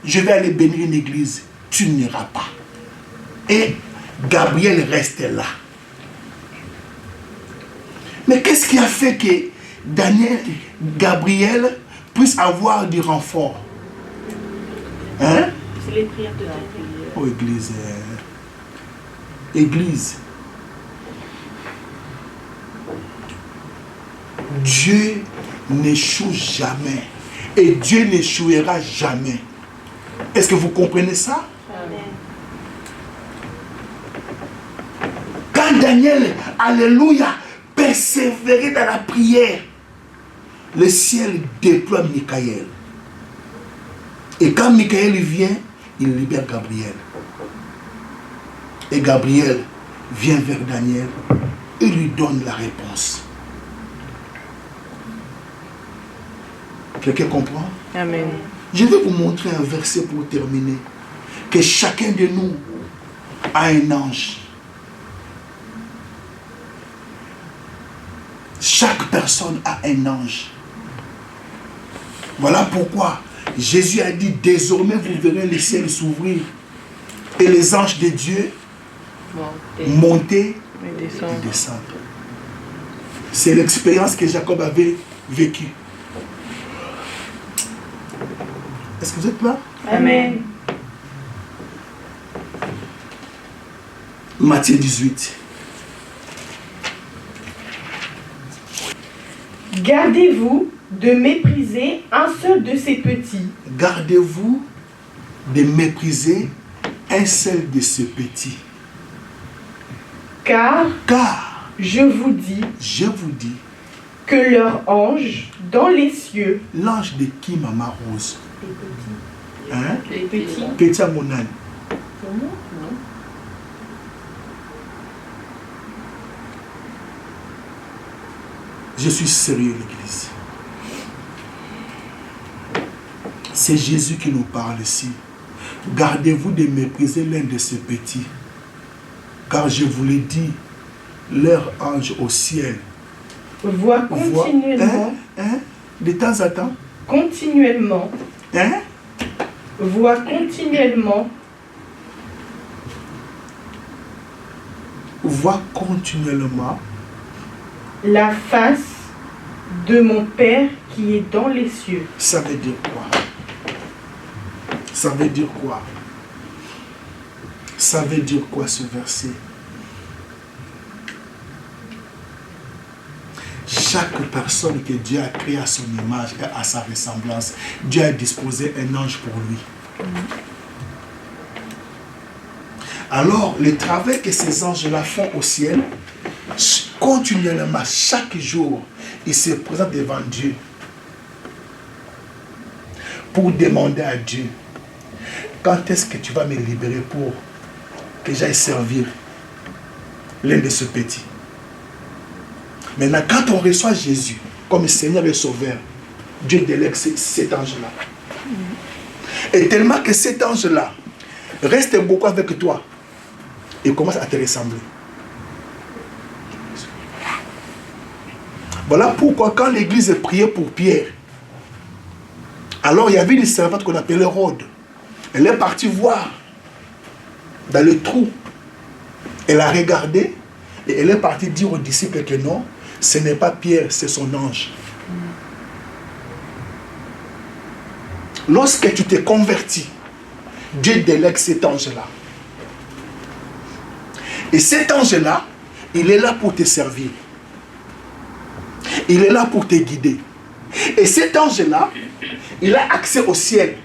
Je vais aller bénir une église. Tu n'iras pas. Et Gabriel reste là. Mais qu'est-ce qui a fait que Gabriel puisse avoir du renfort? Hein? C'est les prières de Dieu. Oh, église. Église. Dieu n'échoue jamais. Et Dieu n'échouera jamais. Est-ce que vous comprenez ça? Amen. Quand Daniel, alléluia, persévérait dans la prière, le ciel déploie Michael. Et quand Michael vient, il libère Gabriel. Et Gabriel vient vers Daniel et lui donne la réponse. Quelqu'un comprend? Amen. Je vais vous montrer un verset pour terminer. Que chacun de nous a un ange. Chaque personne a un ange. Voilà pourquoi Jésus a dit, désormais vous verrez le ciel s'ouvrir et les anges de Dieu monter et descendre. C'est l'expérience que Jacob avait vécue. Est-ce que vous êtes là? Amen. Matthieu 18. Gardez-vous de mépriser un seul de ces petits. Gardez-vous de mépriser un seul de ces petits. Car je vous dis que leur ange dans les cieux. L'ange de qui, Maman Rose? Les petits. Hein? Les petits. Petit à mon âne. Comment? Non. Je suis sérieux, l'église. C'est Jésus qui nous parle ici. Gardez-vous de mépriser l'un de ces petits. Car je vous l'ai dit, leur ange au ciel Voit continuellement. De temps à temps. Continuellement. Voit continuellement. Voit continuellement. La face de mon Père qui est dans les cieux. Ça veut dire quoi? Ça veut dire quoi? Ça veut dire quoi ce verset? Chaque personne que Dieu a créée à son image et à sa ressemblance, Dieu a disposé un ange pour lui. Alors, le travail que ces anges-là font au ciel, continuellement, chaque jour, ils se présentent devant Dieu pour demander à Dieu, quand est-ce que tu vas me libérer pour que j'aille servir l'un de ces petits? Maintenant, quand on reçoit Jésus comme Seigneur et Sauveur, Dieu délègue cet ange-là. Et tellement que cet ange-là reste beaucoup avec toi et commence à te ressembler. Voilà pourquoi quand l'église priait pour Pierre, alors il y avait une servante qu'on appelait Rhode. Elle est partie voir dans le trou. Elle a regardé et elle est partie dire aux disciples que non, ce n'est pas Pierre, c'est son ange. Lorsque tu t'es converti, Dieu délègue cet ange-là. Et cet ange-là, il est là pour te servir. Il est là pour te guider. Et cet ange-là, il a accès au ciel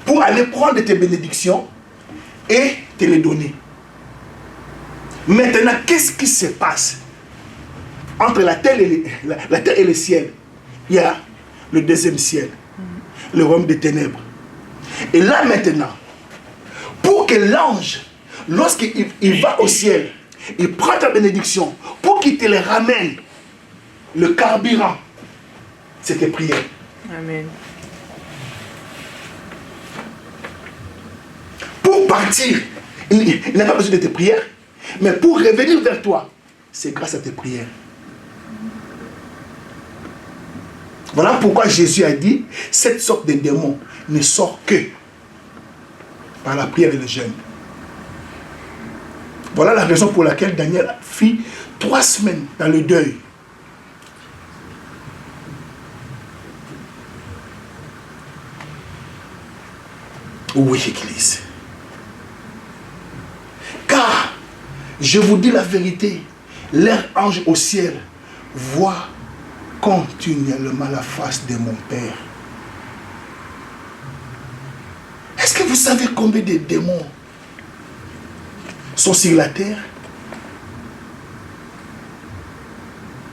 pour aller prendre tes bénédictions et te les donner. Maintenant, qu'est-ce qui se passe entre la terre et le ciel? Il y a le deuxième ciel, le royaume des ténèbres. Et là maintenant, pour que l'ange lorsqu'il va au ciel, il prend ta bénédiction pour qu'il te les ramène. Le carburant, c'est tes prières. Amen. Pour partir, il n'a pas besoin de tes prières, mais pour revenir vers toi, c'est grâce à tes prières. Voilà pourquoi Jésus a dit, cette sorte de démon ne sort que par la prière et le jeûne. Voilà la raison pour laquelle Daniel fit 3 semaines dans le deuil. Oui, Église. Car, je vous dis la vérité, leur ange au ciel voit continuellement la face de mon Père. Est-ce que vous savez combien de démons sont sur la terre?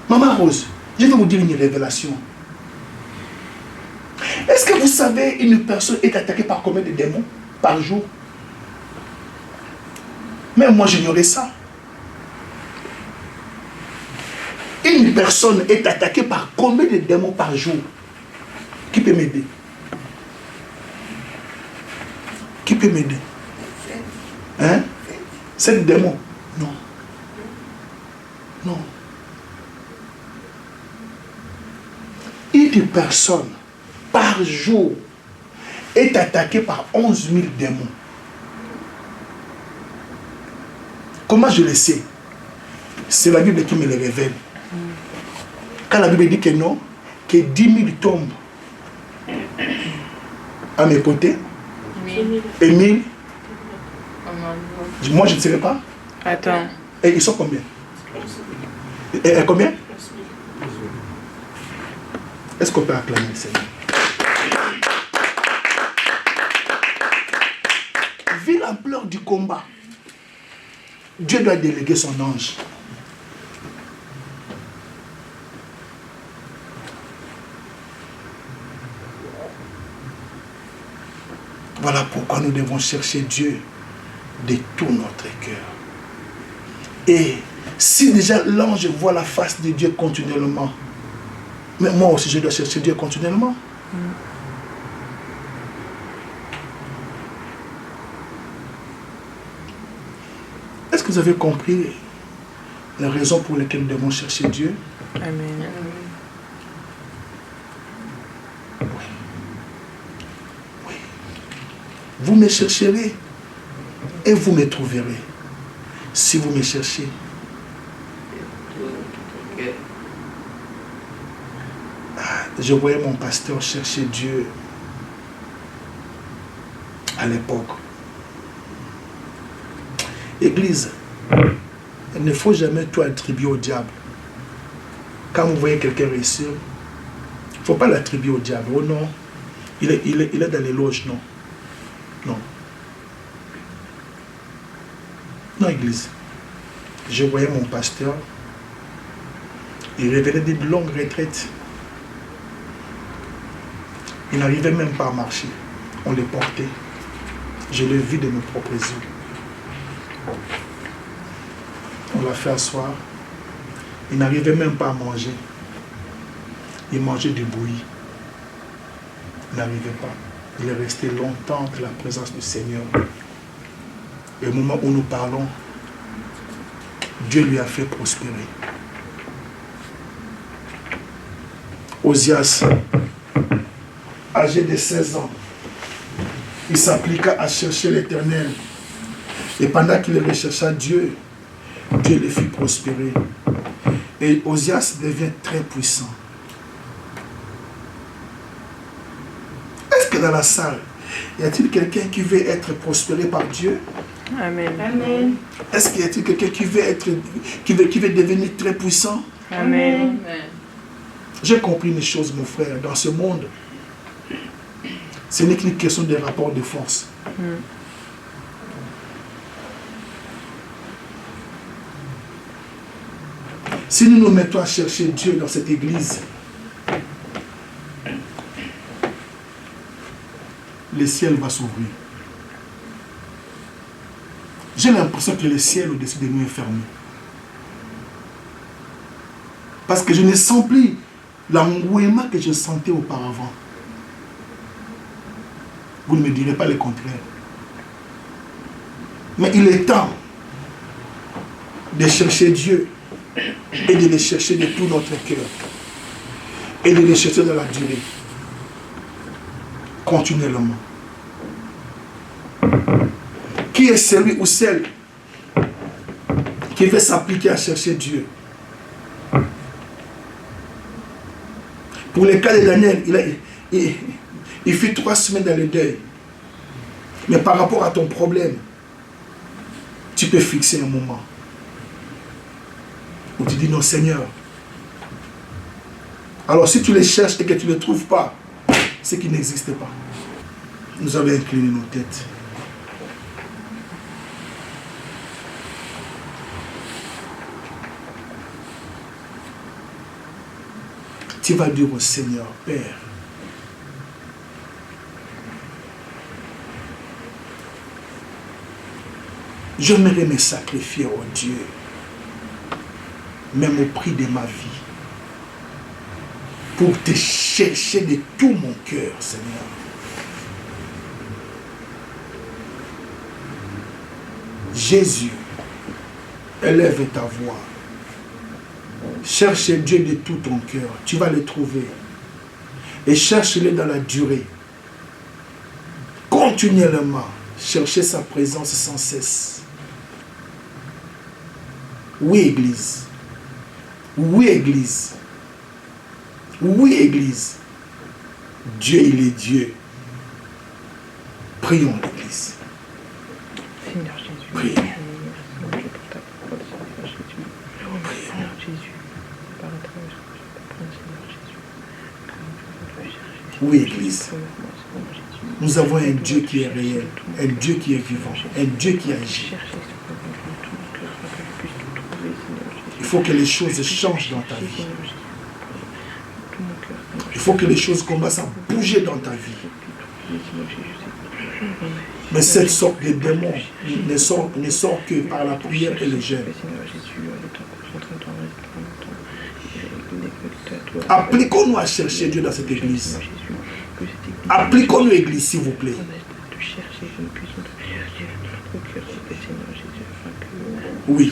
Maman Rose, je vais vous dire une révélation. Est-ce que vous savez une personne est attaquée par combien de démons par jour? Même moi j'ignorais ça. Une personne est attaquée par combien de démons par jour? Qui peut m'aider? Qui peut m'aider? Hein? 7 démons? Non. Non. Une personne par jour est attaquée par 11 000 démons. Comment je le sais? C'est la Bible qui me le révèle. Quand la Bible dit que non, que 10 000 tombent à mes côtés, et 1000, moi je ne sais pas. Attends. Et ils sont combien? Et combien? Est-ce qu'on peut acclamer le Seigneur? Vu l'ampleur du combat, Dieu doit déléguer son ange. Voilà pourquoi nous devons chercher Dieu de tout notre cœur. Et si déjà l'ange voit la face de Dieu continuellement, mais moi aussi je dois chercher Dieu continuellement. Est-ce que vous avez compris la raison pour laquelle nous devons chercher Dieu? Amen. Oui. Oui. Vous me chercherez et vous me trouverez. Si vous me cherchez. Je voyais mon pasteur chercher Dieu à l'époque. Église, il ne faut jamais tout attribuer au diable. Quand vous voyez quelqu'un réussir, il ne faut pas l'attribuer au diable. Oh non, il est dans les loges, non. Non. Non, Église. Je voyais mon pasteur, il revenait d'une longue retraite. Il n'arrivait même pas à marcher. On le portait. Je l'ai vu de mes propres yeux. On l'a fait asseoir. Il n'arrivait même pas à manger. Il mangeait du bouilli. Il n'arrivait pas. Il est resté longtemps dans la présence du Seigneur. Et au moment où nous parlons, Dieu lui a fait prospérer. Osias, âgé de 16 ans, il s'appliqua à chercher l'Éternel. Et pendant qu'il rechercha Dieu, Dieu le fit prospérer. Et Osias devient très puissant. Est-ce que dans la salle, y a-t-il quelqu'un qui veut être prospéré par Dieu? Amen. Amen. Est-ce qu'il y a-t-il quelqu'un qui veut devenir très puissant? Amen. J'ai compris une chose, mon frère. Dans ce monde, ce n'est qu'une question de rapport de force. Si nous nous mettons à chercher Dieu dans cette église, le ciel va s'ouvrir. J'ai l'impression que le ciel au-dessus de nous est fermé. Parce que je ne sens plus l'engouement que je sentais auparavant. Vous ne me direz pas le contraire. Mais il est temps de chercher Dieu et de le chercher de tout notre cœur et de le chercher dans la durée, continuellement. Qui est celui ou celle qui veut s'appliquer à chercher Dieu? Pour le cas de Daniel, il fit 3 semaines dans le deuil. Mais par rapport à ton problème, tu peux fixer un moment où tu dis non Seigneur. Alors si tu les cherches et que tu ne les trouves pas, c'est qu'il n'existe pas. Nous avons incliné nos têtes. Tu vas dire au Seigneur, Père, j'aimerais me sacrifier au Dieu, même au prix de ma vie, pour te chercher de tout mon cœur, Seigneur. Jésus, élève ta voix. Cherche Dieu de tout ton cœur. Tu vas le trouver. Et cherche-le dans la durée. Continuellement. Cherchez sa présence sans cesse. Oui, Église. Oui, Église. Oui, Église. Dieu, il est Dieu. Prions, l'Église. Seigneur Jésus. Prions. Oui, Église. Nous avons un Dieu qui est réel, un Dieu qui est vivant, un Dieu qui agit. Il faut que les choses changent dans ta vie. Il faut que les choses commencent à bouger dans ta vie. Mais cette sorte de démon ne sort que par la prière et le jeûne. Appliquons-nous à chercher Dieu dans cette église. Appliquons-nous, église, s'il vous plaît. Oui.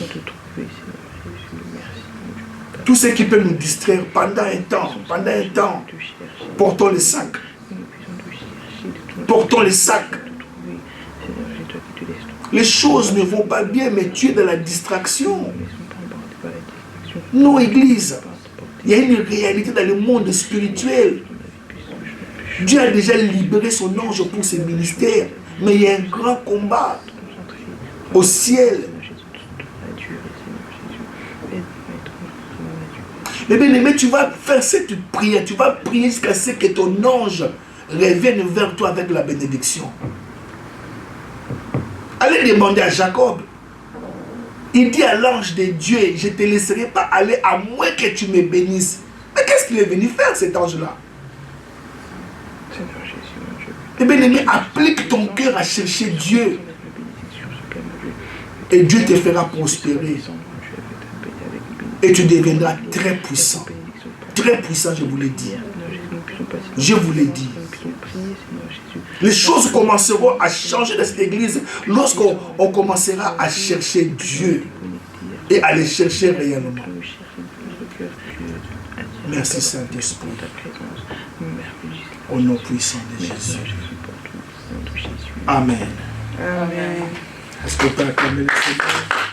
Tout ce qui peut nous distraire pendant un temps, portons le sac. Portons le sac. Les choses ne vont pas bien, mais tu es dans la distraction. Non, église. Il y a une réalité dans le monde spirituel. Dieu a déjà libéré son ange pour ses ministères. Mais il y a un grand combat au ciel. Mais bien aimé, tu vas faire cette prière. Tu vas prier jusqu'à ce que ton ange revienne vers toi avec la bénédiction. Allez demander à Jacob. Il dit à l'ange de Dieu, je ne te laisserai pas aller à moins que tu me bénisses. Mais qu'est-ce qu'il est venu faire, cet ange-là? Eh bien aimé, applique ton cœur à chercher Dieu. Et Dieu te fera prospérer. Et tu deviendras très puissant. Très puissant, je vous l'ai dit. Je vous l'ai dit. Les choses commenceront à changer dans cette église lorsqu'on commencera à chercher Dieu et à les chercher réellement. Merci Saint-Esprit. Au nom puissant de Jésus. Amen. Amen. Est-ce que tu peux acclamer le Seigneur?